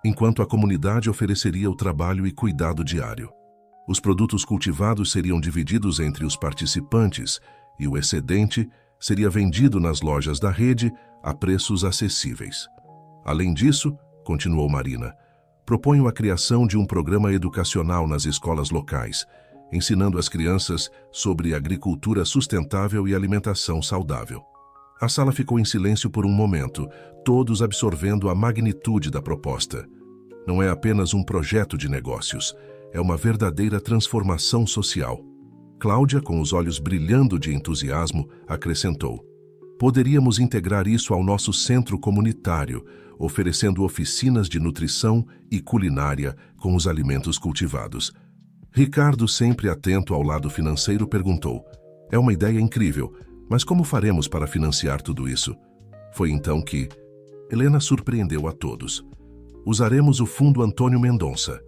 [SPEAKER 1] enquanto a comunidade ofereceria o trabalho e cuidado diário. Os produtos cultivados seriam divididos entre os participantes e o excedente seria vendido nas lojas da rede a preços acessíveis. "Além disso", continuou Marina, "proponho a criação de um programa educacional nas escolas locais, ensinando as crianças sobre agricultura sustentável e alimentação saudável." A sala ficou em silêncio por um momento, todos absorvendo a magnitude da proposta. Não é apenas um projeto de negócios, é uma verdadeira transformação social. Cláudia, com os olhos brilhando de entusiasmo, acrescentou: "Poderíamos integrar isso ao nosso centro comunitário, oferecendo oficinas de nutrição e culinária com os alimentos cultivados." Ricardo, sempre atento ao lado financeiro, perguntou: "É uma ideia incrível, mas como faremos para financiar tudo isso?" Foi então que Helena surpreendeu a todos. "Usaremos o Fundo Antônio Mendonça."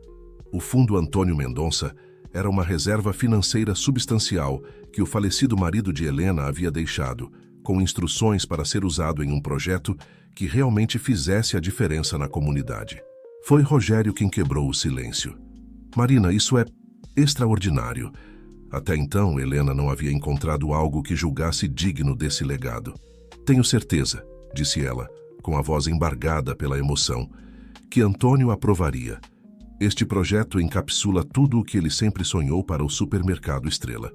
[SPEAKER 1] O Fundo Antônio Mendonça era uma reserva financeira substancial que o falecido marido de Helena havia deixado, com instruções para ser usado em um projeto que realmente fizesse a diferença na comunidade. Foi Rogério quem quebrou o silêncio. "Marina, isso é extraordinário." Até então, Helena não havia encontrado algo que julgasse digno desse legado. "Tenho certeza", disse ela, com a voz embargada pela emoção, "que Antônio aprovaria. Este projeto encapsula tudo o que ele sempre sonhou para o supermercado Estrela."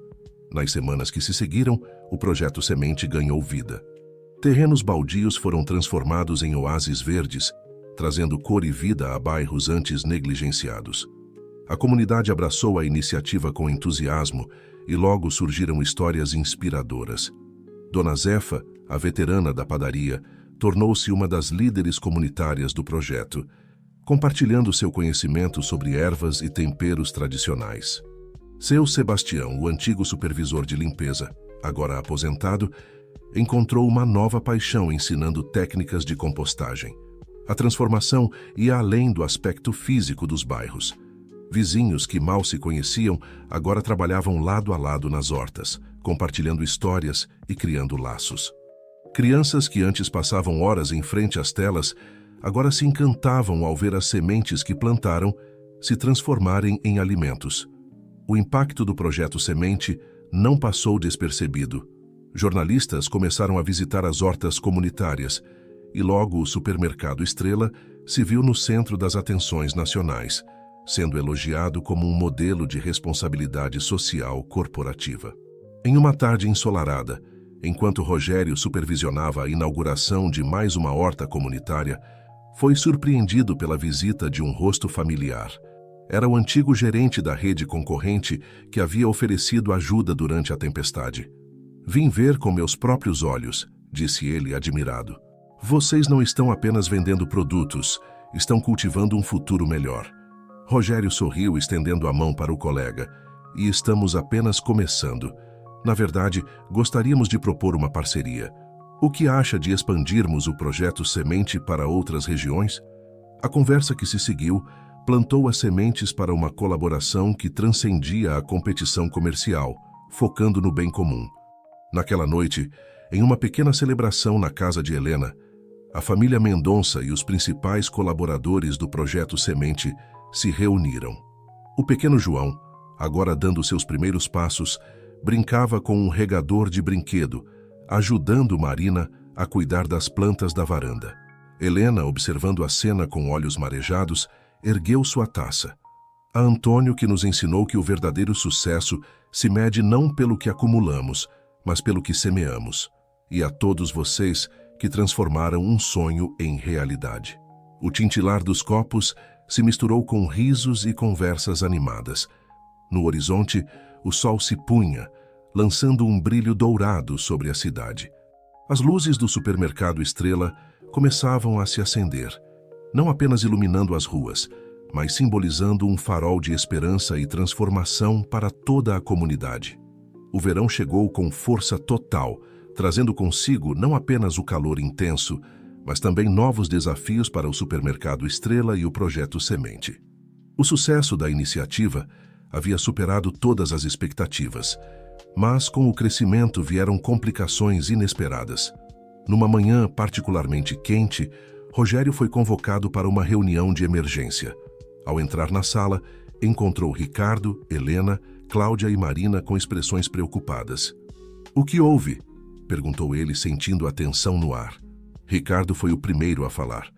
[SPEAKER 1] Nas semanas que se seguiram, o Projeto Semente ganhou vida. Terrenos baldios foram transformados em oásis verdes, trazendo cor e vida a bairros antes negligenciados. A comunidade abraçou a iniciativa com entusiasmo e logo surgiram histórias inspiradoras. Dona Zefa, a veterana da padaria, tornou-se uma das líderes comunitárias do projeto, compartilhando seu conhecimento sobre ervas e temperos tradicionais. Seu Sebastião, o antigo supervisor de limpeza, agora aposentado, encontrou uma nova paixão ensinando técnicas de compostagem. A transformação ia além do aspecto físico dos bairros. Vizinhos que mal se conheciam agora trabalhavam lado a lado nas hortas, compartilhando histórias e criando laços. Crianças que antes passavam horas em frente às telas, agora se encantavam ao ver as sementes que plantaram se transformarem em alimentos. O impacto do projeto Semente não passou despercebido. Jornalistas começaram a visitar as hortas comunitárias e logo o supermercado Estrela se viu no centro das atenções nacionais, sendo elogiado como um modelo de responsabilidade social corporativa. Em uma tarde ensolarada, enquanto Rogério supervisionava a inauguração de mais uma horta comunitária, foi surpreendido pela visita de um rosto familiar. Era o antigo gerente da rede concorrente que havia oferecido ajuda durante a tempestade. "Vim ver com meus próprios olhos", disse ele admirado. "Vocês não estão apenas vendendo produtos, estão cultivando um futuro melhor." Rogério sorriu, estendendo a mão para o colega. "E estamos apenas começando. Na verdade, gostaríamos de propor uma parceria. O que acha de expandirmos o projeto Semente para outras regiões?" A conversa que se seguiu plantou as sementes para uma colaboração que transcendia a competição comercial, focando no bem comum. Naquela noite, em uma pequena celebração na casa de Helena, a família Mendonça e os principais colaboradores do projeto Semente se reuniram. O pequeno João, agora dando seus primeiros passos, brincava com um regador de brinquedo, ajudando Marina a cuidar das plantas da varanda. Helena, observando a cena com olhos marejados, ergueu sua taça. A Antônio, que nos ensinou que o verdadeiro sucesso se mede não pelo que acumulamos, mas pelo que semeamos. E a todos vocês que transformaram um sonho em realidade. O tintilar dos copos se misturou com risos e conversas animadas. No horizonte, o sol se punha, lançando um brilho dourado sobre a cidade. As luzes do supermercado Estrela começavam a se acender, não apenas iluminando as ruas, mas simbolizando um farol de esperança e transformação para toda a comunidade. O verão chegou com força total, trazendo consigo não apenas o calor intenso, mas também novos desafios para o supermercado Estrela e o projeto Semente. O sucesso da iniciativa havia superado todas as expectativas, mas com o crescimento vieram complicações inesperadas. Numa manhã particularmente quente, Rogério foi convocado para uma reunião de emergência. Ao entrar na sala, encontrou Ricardo, Helena, Cláudia e Marina com expressões preocupadas. "O que houve?" perguntou ele, sentindo a tensão no ar. Ricardo foi o primeiro a falar.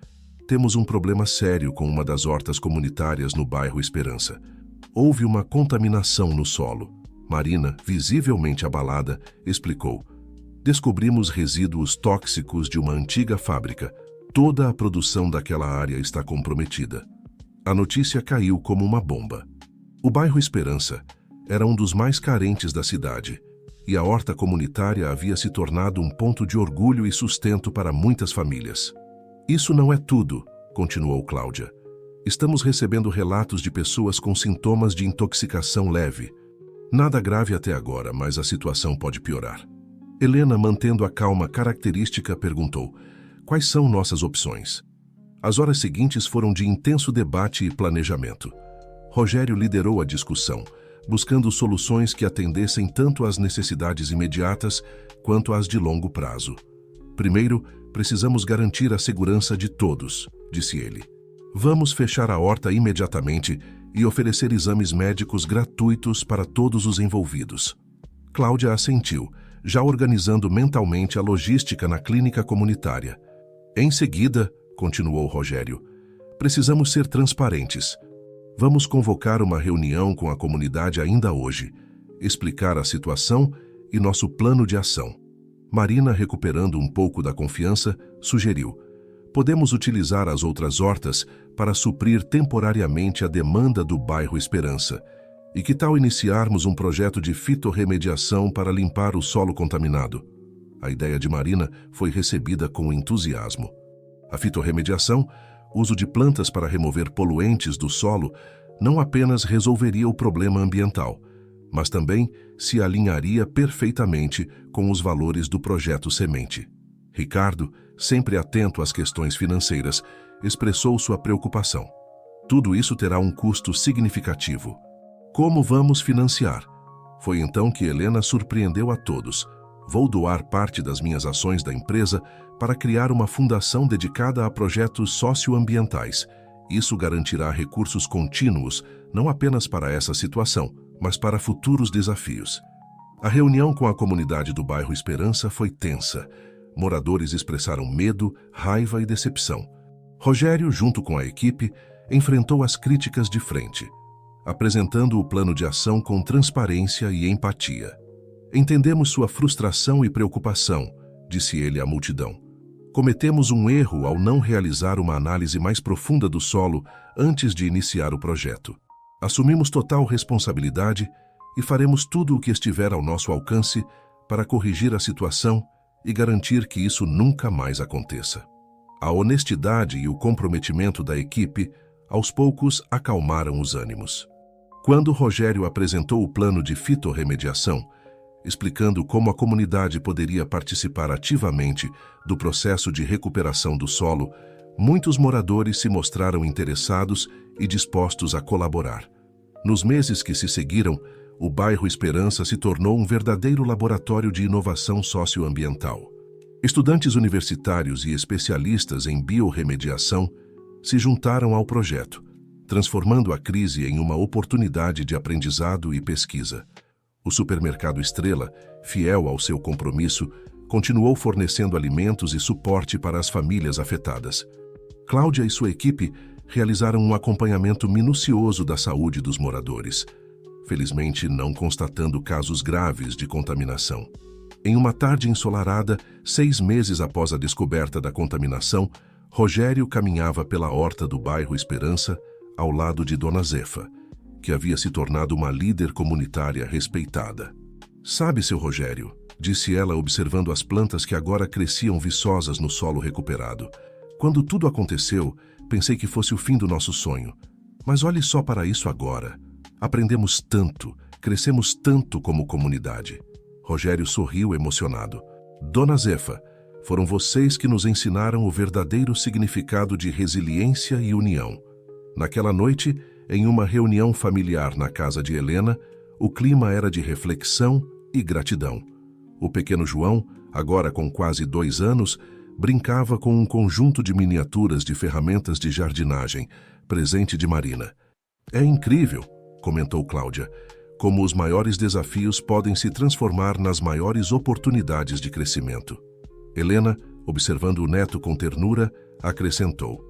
[SPEAKER 1] "Temos um problema sério com uma das hortas comunitárias no bairro Esperança. Houve uma contaminação no solo." Marina, visivelmente abalada, explicou. "Descobrimos resíduos tóxicos de uma antiga fábrica. Toda a produção daquela área está comprometida." A notícia caiu como uma bomba. O bairro Esperança era um dos mais carentes da cidade, e a horta comunitária havia se tornado um ponto de orgulho e sustento para muitas famílias. "Isso não é tudo", continuou Cláudia. "Estamos recebendo relatos de pessoas com sintomas de intoxicação leve. Nada grave até agora, mas a situação pode piorar." Helena, mantendo a calma característica, perguntou: "Quais são nossas opções?" As horas seguintes foram de intenso debate e planejamento. Rogério liderou a discussão, buscando soluções que atendessem tanto às necessidades imediatas quanto às de longo prazo. "Primeiro, precisamos garantir a segurança de todos", disse ele. "Vamos fechar a horta imediatamente e oferecer exames médicos gratuitos para todos os envolvidos." Cláudia assentiu, já organizando mentalmente a logística na clínica comunitária. "Em seguida", continuou Rogério, "precisamos ser transparentes. Vamos convocar uma reunião com a comunidade ainda hoje, explicar a situação e nosso plano de ação." Marina, recuperando um pouco da confiança, sugeriu: "Podemos utilizar as outras hortas para suprir temporariamente a demanda do bairro Esperança. E que tal iniciarmos um projeto de fitorremediação para limpar o solo contaminado?" A ideia de Marina foi recebida com entusiasmo. A fitorremediação, uso de plantas para remover poluentes do solo, não apenas resolveria o problema ambiental, mas também se alinharia perfeitamente com os valores do projeto Semente. Ricardo, sempre atento às questões financeiras, expressou sua preocupação. Tudo isso terá um custo significativo. Como vamos financiar? Foi então que Helena surpreendeu a todos. Vou doar parte das minhas ações da empresa para criar uma fundação dedicada a projetos socioambientais. Isso garantirá recursos contínuos, não apenas para essa situação, mas para futuros desafios. A reunião com a comunidade do bairro Esperança foi tensa. Moradores expressaram medo, raiva e decepção. Rogério, junto com a equipe, enfrentou as críticas de frente, apresentando o plano de ação com transparência e empatia. Entendemos sua frustração e preocupação, disse ele à multidão. Cometemos um erro ao não realizar uma análise mais profunda do solo antes de iniciar o projeto. Assumimos total responsabilidade e faremos tudo o que estiver ao nosso alcance para corrigir a situação e garantir que isso nunca mais aconteça. A honestidade e o comprometimento da equipe, aos poucos, acalmaram os ânimos. Quando Rogério apresentou o plano de fitorremediação, explicando como a comunidade poderia participar ativamente do processo de recuperação do solo, muitos moradores se mostraram interessados e dispostos a colaborar. Nos meses que se seguiram, o bairro Esperança se tornou um verdadeiro laboratório de inovação socioambiental. Estudantes universitários e especialistas em biorremediação se juntaram ao projeto, transformando a crise em uma oportunidade de aprendizado e pesquisa. O supermercado Estrela, fiel ao seu compromisso, continuou fornecendo alimentos e suporte para as famílias afetadas. Cláudia e sua equipe realizaram um acompanhamento minucioso da saúde dos moradores, felizmente não constatando casos graves de contaminação. Em uma tarde ensolarada, 6 meses após a descoberta da contaminação, Rogério caminhava pela horta do bairro Esperança, ao lado de Dona Zefa, que havia se tornado uma líder comunitária respeitada. Sabe, seu Rogério, disse ela observando as plantas que agora cresciam viçosas no solo recuperado. Quando tudo aconteceu, pensei que fosse o fim do nosso sonho. Mas olhe só para isso agora. Aprendemos tanto, crescemos tanto como comunidade. Rogério sorriu emocionado. Dona Zefa, foram vocês que nos ensinaram o verdadeiro significado de resiliência e união. Naquela noite, em uma reunião familiar na casa de Helena, o clima era de reflexão e gratidão. O pequeno João, agora com quase 2 anos, brincava com um conjunto de miniaturas de ferramentas de jardinagem, presente de Marina. É incrível, comentou Cláudia, como os maiores desafios podem se transformar nas maiores oportunidades de crescimento. Helena, observando o neto com ternura, acrescentou: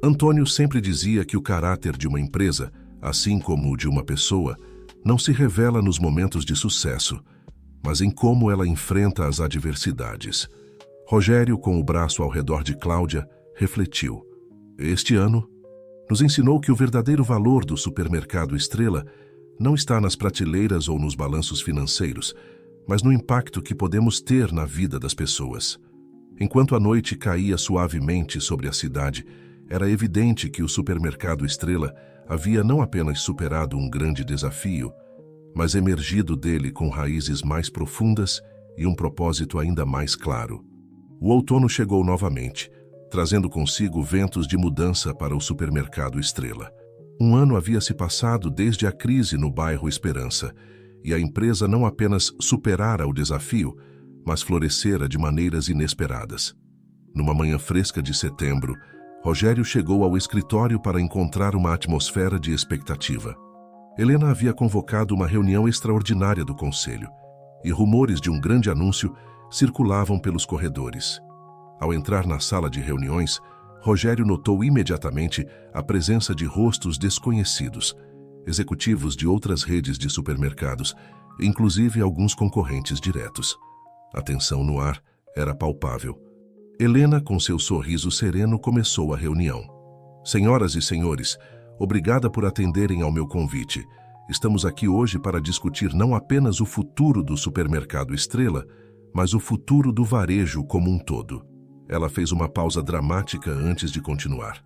[SPEAKER 1] Antônio sempre dizia que o caráter de uma empresa, assim como o de uma pessoa, não se revela nos momentos de sucesso, mas em como ela enfrenta as adversidades. Rogério, com o braço ao redor de Cláudia, refletiu. Este ano, nos ensinou que o verdadeiro valor do supermercado Estrela não está nas prateleiras ou nos balanços financeiros, mas no impacto que podemos ter na vida das pessoas. Enquanto a noite caía suavemente sobre a cidade, era evidente que o supermercado Estrela havia não apenas superado um grande desafio, mas emergido dele com raízes mais profundas e um propósito ainda mais claro. O outono chegou novamente, trazendo consigo ventos de mudança para o supermercado Estrela. Um ano havia se passado desde a crise no bairro Esperança, e a empresa não apenas superara o desafio, mas florescera de maneiras inesperadas. Numa manhã fresca de setembro, Rogério chegou ao escritório para encontrar uma atmosfera de expectativa. Helena havia convocado uma reunião extraordinária do conselho, e rumores de um grande anúncio circulavam pelos corredores. Ao entrar na sala de reuniões, Rogério notou imediatamente a presença de rostos desconhecidos, executivos de outras redes de supermercados, inclusive alguns concorrentes diretos. A tensão no ar era palpável. Helena, com seu sorriso sereno, começou a reunião. Senhoras e senhores, obrigada por atenderem ao meu convite. Estamos aqui hoje para discutir não apenas o futuro do supermercado Estrela, mas o futuro do varejo como um todo. Ela fez uma pausa dramática antes de continuar.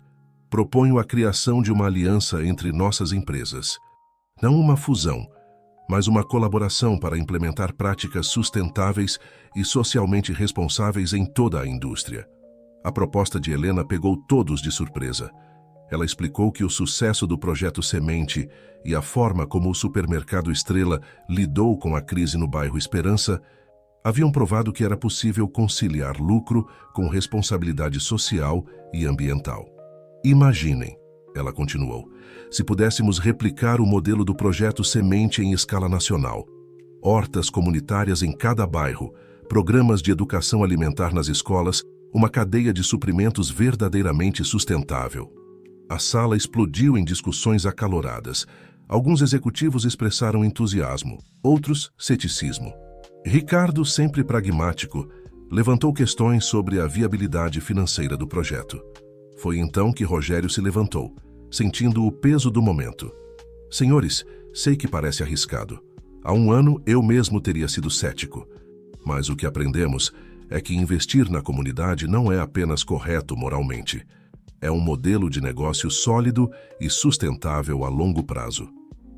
[SPEAKER 1] Proponho a criação de uma aliança entre nossas empresas. Não uma fusão, mas uma colaboração para implementar práticas sustentáveis e socialmente responsáveis em toda a indústria. A proposta de Helena pegou todos de surpresa. Ela explicou que o sucesso do projeto Semente e a forma como o supermercado Estrela lidou com a crise no bairro Esperança haviam provado que era possível conciliar lucro com responsabilidade social e ambiental. Imaginem, ela continuou, se pudéssemos replicar o modelo do projeto Semente em escala nacional. Hortas comunitárias em cada bairro, programas de educação alimentar nas escolas, uma cadeia de suprimentos verdadeiramente sustentável. A sala explodiu em discussões acaloradas. Alguns executivos expressaram entusiasmo, outros ceticismo. Ricardo, sempre pragmático, levantou questões sobre a viabilidade financeira do projeto. Foi então que Rogério se levantou, sentindo o peso do momento. Senhores, sei que parece arriscado. Há um ano eu mesmo teria sido cético. Mas o que aprendemos é que investir na comunidade não é apenas correto moralmente. É um modelo de negócio sólido e sustentável a longo prazo.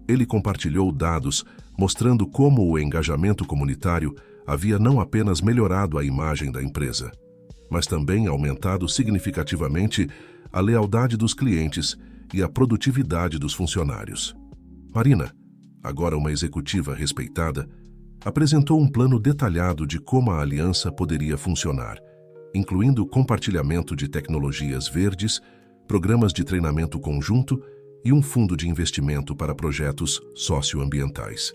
[SPEAKER 1] Ele compartilhou dados mostrando como o engajamento comunitário havia não apenas melhorado a imagem da empresa, mas também aumentado significativamente a lealdade dos clientes e a produtividade dos funcionários. Marina, agora uma executiva respeitada, apresentou um plano detalhado de como a aliança poderia funcionar, incluindo o compartilhamento de tecnologias verdes, programas de treinamento conjunto e um fundo de investimento para projetos socioambientais.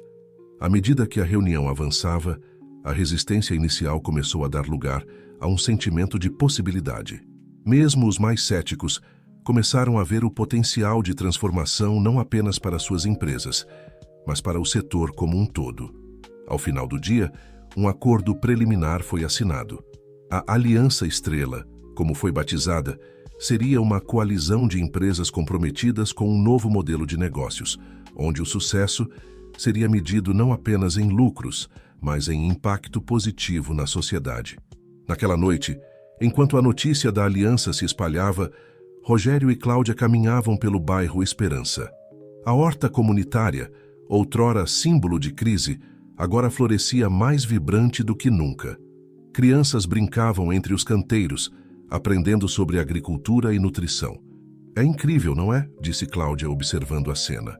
[SPEAKER 1] À medida que a reunião avançava, a resistência inicial começou a dar lugar a um sentimento de possibilidade. Mesmo os mais céticos começaram a ver o potencial de transformação não apenas para suas empresas, mas para o setor como um todo. Ao final do dia, um acordo preliminar foi assinado. A Aliança Estrela, como foi batizada, seria uma coalizão de empresas comprometidas com um novo modelo de negócios, onde o sucesso seria medido não apenas em lucros, mas em impacto positivo na sociedade. Naquela noite, enquanto a notícia da aliança se espalhava, Rogério e Cláudia caminhavam pelo bairro Esperança. A horta comunitária, outrora símbolo de crise, agora florescia mais vibrante do que nunca. Crianças brincavam entre os canteiros, aprendendo sobre agricultura e nutrição. É incrível, não é? Disse Cláudia, observando a cena.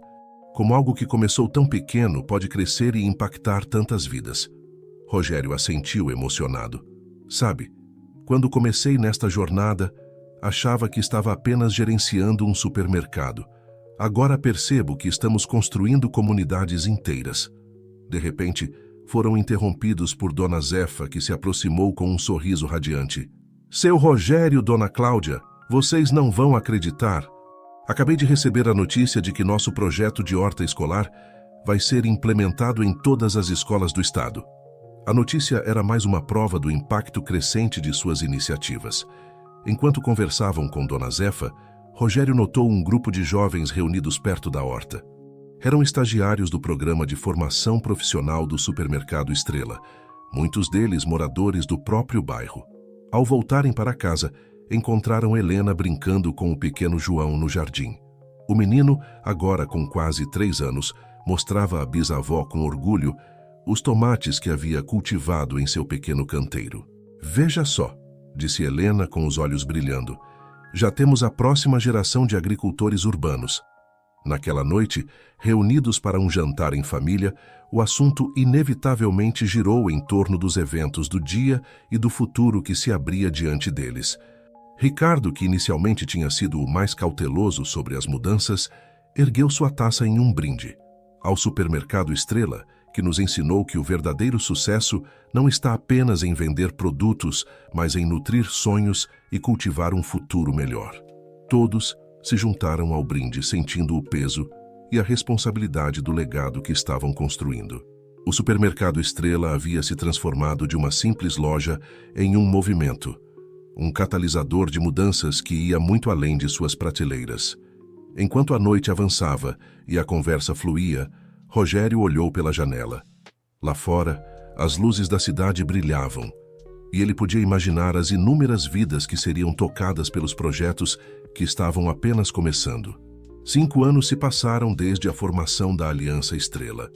[SPEAKER 1] Como algo que começou tão pequeno pode crescer e impactar tantas vidas. Rogério assentiu emocionado. Sabe, quando comecei nesta jornada, achava que estava apenas gerenciando um supermercado. Agora percebo que estamos construindo comunidades inteiras. De repente, foram interrompidos por Dona Zefa, que se aproximou com um sorriso radiante. Seu Rogério, Dona Cláudia, vocês não vão acreditar. Acabei de receber a notícia de que nosso projeto de horta escolar vai ser implementado em todas as escolas do estado. A notícia era mais uma prova do impacto crescente de suas iniciativas. Enquanto conversavam com Dona Zefa, Rogério notou um grupo de jovens reunidos perto da horta. Eram estagiários do programa de formação profissional do supermercado Estrela, muitos deles moradores do próprio bairro. Ao voltarem para casa, encontraram Helena brincando com o pequeno João no jardim. O menino, agora com quase 3 anos, mostrava à bisavó com orgulho os tomates que havia cultivado em seu pequeno canteiro. Veja só, disse Helena com os olhos brilhando, já temos a próxima geração de agricultores urbanos. Naquela noite, reunidos para um jantar em família, o assunto inevitavelmente girou em torno dos eventos do dia e do futuro que se abria diante deles. Ricardo, que inicialmente tinha sido o mais cauteloso sobre as mudanças, ergueu sua taça em um brinde. Ao supermercado Estrela, que nos ensinou que o verdadeiro sucesso não está apenas em vender produtos, mas em nutrir sonhos e cultivar um futuro melhor. Todos se juntaram ao brinde sentindo o peso e a responsabilidade do legado que estavam construindo. O supermercado Estrela havia se transformado de uma simples loja em um movimento, um catalisador de mudanças que ia muito além de suas prateleiras. Enquanto a noite avançava e a conversa fluía, Rogério olhou pela janela. Lá fora, As luzes da cidade brilhavam, e ele podia imaginar as inúmeras vidas que seriam tocadas pelos projetos que estavam apenas começando. 5 anos se passaram desde a formação da Aliança Estrela.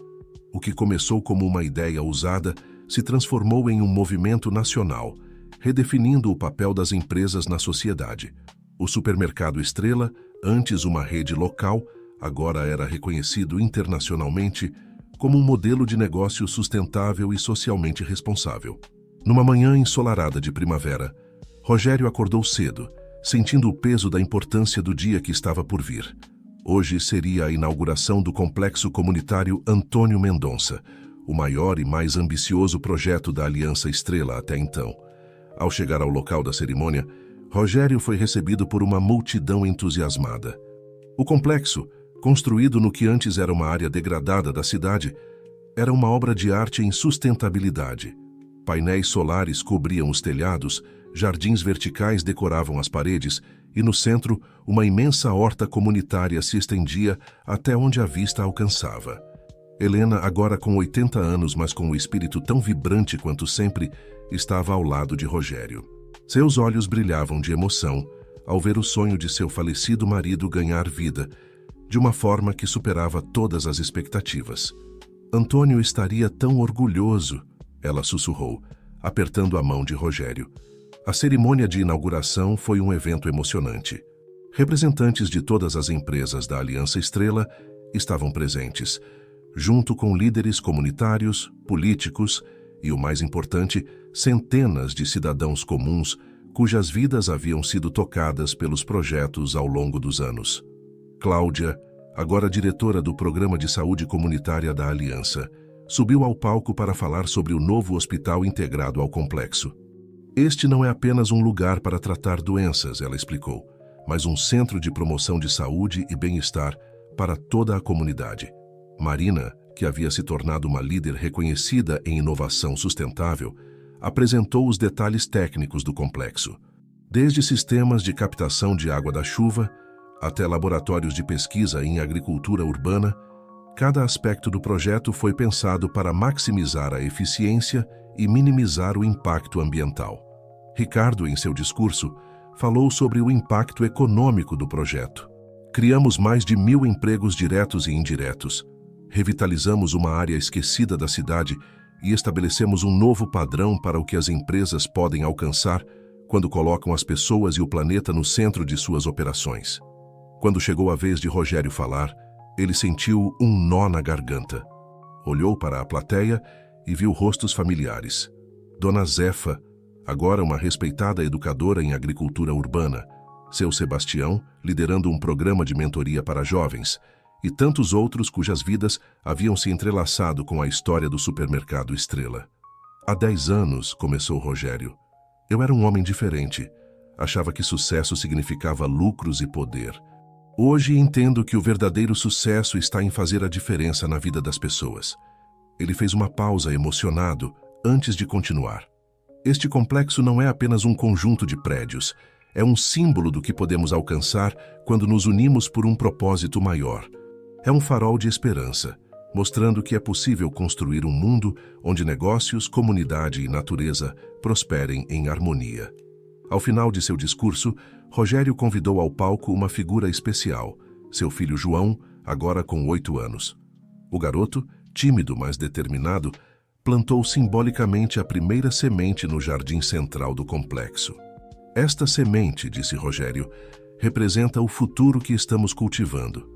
[SPEAKER 1] O que começou como uma ideia ousada se transformou em um movimento nacional, redefinindo o papel das empresas na sociedade. O supermercado Estrela, antes uma rede local, agora era reconhecido internacionalmente como um modelo de negócio sustentável e socialmente responsável. Numa manhã ensolarada de primavera, Rogério acordou cedo, sentindo o peso da importância do dia que estava por vir. Hoje seria a inauguração do Complexo Comunitário Antônio Mendonça, o maior e mais ambicioso projeto da Aliança Estrela até então. Ao chegar ao local da cerimônia, Rogério foi recebido por uma multidão entusiasmada. O complexo, construído no que antes era uma área degradada da cidade, era uma obra de arte em sustentabilidade. Painéis solares cobriam os telhados, jardins verticais decoravam as paredes e, no centro, uma imensa horta comunitária se estendia até onde a vista alcançava. Helena, agora com 80 anos, mas com um espírito tão vibrante quanto sempre, estava ao lado de Rogério. Seus olhos brilhavam de emoção ao ver o sonho de seu falecido marido ganhar vida, de uma forma que superava todas as expectativas. Antônio estaria tão orgulhoso, ela sussurrou, apertando a mão de Rogério. A cerimônia de inauguração foi um evento emocionante. Representantes de todas as empresas da Aliança Estrela estavam presentes, junto com líderes comunitários, políticos e, o mais importante, centenas de cidadãos comuns cujas vidas haviam sido tocadas pelos projetos ao longo dos anos. Cláudia, agora diretora do Programa de Saúde Comunitária da Aliança, subiu ao palco para falar sobre o novo hospital integrado ao complexo. Este não é apenas um lugar para tratar doenças, ela explicou, mas um centro de promoção de saúde e bem-estar para toda a comunidade. Marina, que havia se tornado uma líder reconhecida em inovação sustentável, apresentou os detalhes técnicos do complexo. Desde sistemas de captação de água da chuva até laboratórios de pesquisa em agricultura urbana, cada aspecto do projeto foi pensado para maximizar a eficiência e minimizar o impacto ambiental. Ricardo, em seu discurso, falou sobre o impacto econômico do projeto. Criamos mais de 1.000 empregos diretos e indiretos, revitalizamos uma área esquecida da cidade e estabelecemos um novo padrão para o que as empresas podem alcançar quando colocam as pessoas e o planeta no centro de suas operações. Quando chegou a vez de Rogério falar, ele sentiu um nó na garganta. Olhou para a plateia e viu rostos familiares. Dona Zefa, agora uma respeitada educadora em agricultura urbana, seu Sebastião, liderando um programa de mentoria para jovens, e tantos outros cujas vidas haviam se entrelaçado com a história do supermercado Estrela. Há 10 anos, começou Rogério, eu era um homem diferente. Achava que sucesso significava lucros e poder. Hoje entendo que o verdadeiro sucesso está em fazer a diferença na vida das pessoas. Ele fez uma pausa emocionado antes de continuar. Este complexo não é apenas um conjunto de prédios, é um símbolo do que podemos alcançar quando nos unimos por um propósito maior. É um farol de esperança, mostrando que é possível construir um mundo onde negócios, comunidade e natureza prosperem em harmonia. Ao final de seu discurso, Rogério convidou ao palco uma figura especial, seu filho João, agora com 8 anos. O garoto, tímido mas determinado, plantou simbolicamente a primeira semente no jardim central do complexo. Esta semente, disse Rogério, representa o futuro que estamos cultivando.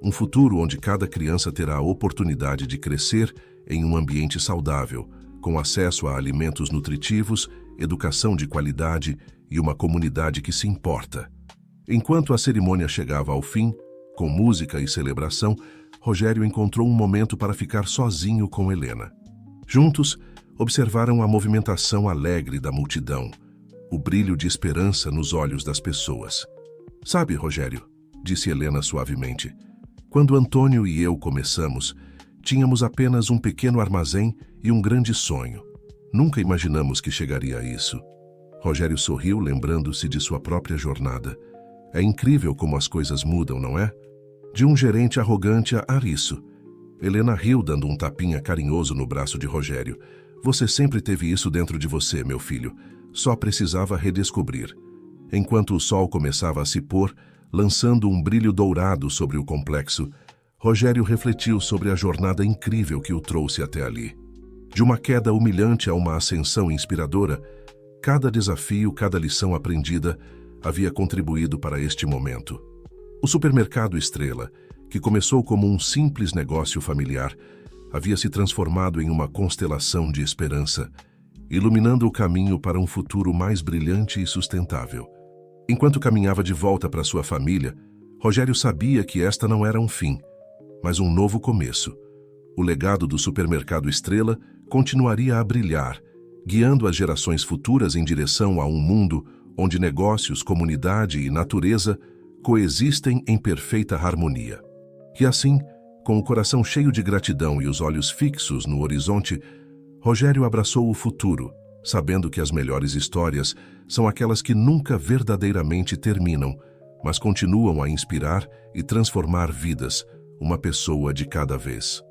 [SPEAKER 1] Um futuro onde cada criança terá a oportunidade de crescer em um ambiente saudável, com acesso a alimentos nutritivos, educação de qualidade e uma comunidade que se importa. Enquanto a cerimônia chegava ao fim, com música e celebração, Rogério encontrou um momento para ficar sozinho com Helena. Juntos, observaram a movimentação alegre da multidão, o brilho de esperança nos olhos das pessoas. Sabe, Rogério, disse Helena suavemente, quando Antônio e eu começamos, tínhamos apenas um pequeno armazém e um grande sonho. Nunca imaginamos que chegaria a isso. Rogério sorriu, lembrando-se de sua própria jornada. É incrível como as coisas mudam, não é? De um gerente arrogante a isso. Helena riu, dando um tapinha carinhoso no braço de Rogério. Você sempre teve isso dentro de você, meu filho. Só precisava redescobrir. Enquanto o sol começava a se pôr, lançando um brilho dourado sobre o complexo, Rogério refletiu sobre a jornada incrível que o trouxe até ali. De uma queda humilhante a uma ascensão inspiradora, cada desafio, cada lição aprendida havia contribuído para este momento. O supermercado Estrela, que começou como um simples negócio familiar, havia se transformado em uma constelação de esperança, iluminando o caminho para um futuro mais brilhante e sustentável. Enquanto caminhava de volta para sua família, Rogério sabia que esta não era um fim, mas um novo começo. O legado do supermercado Estrela continuaria a brilhar, guiando as gerações futuras em direção a um mundo onde negócios, comunidade e natureza coexistem em perfeita harmonia. E assim, com o coração cheio de gratidão e os olhos fixos no horizonte, Rogério abraçou o futuro, sabendo que as melhores histórias são aquelas que nunca verdadeiramente terminam, mas continuam a inspirar e transformar vidas, uma pessoa de cada vez.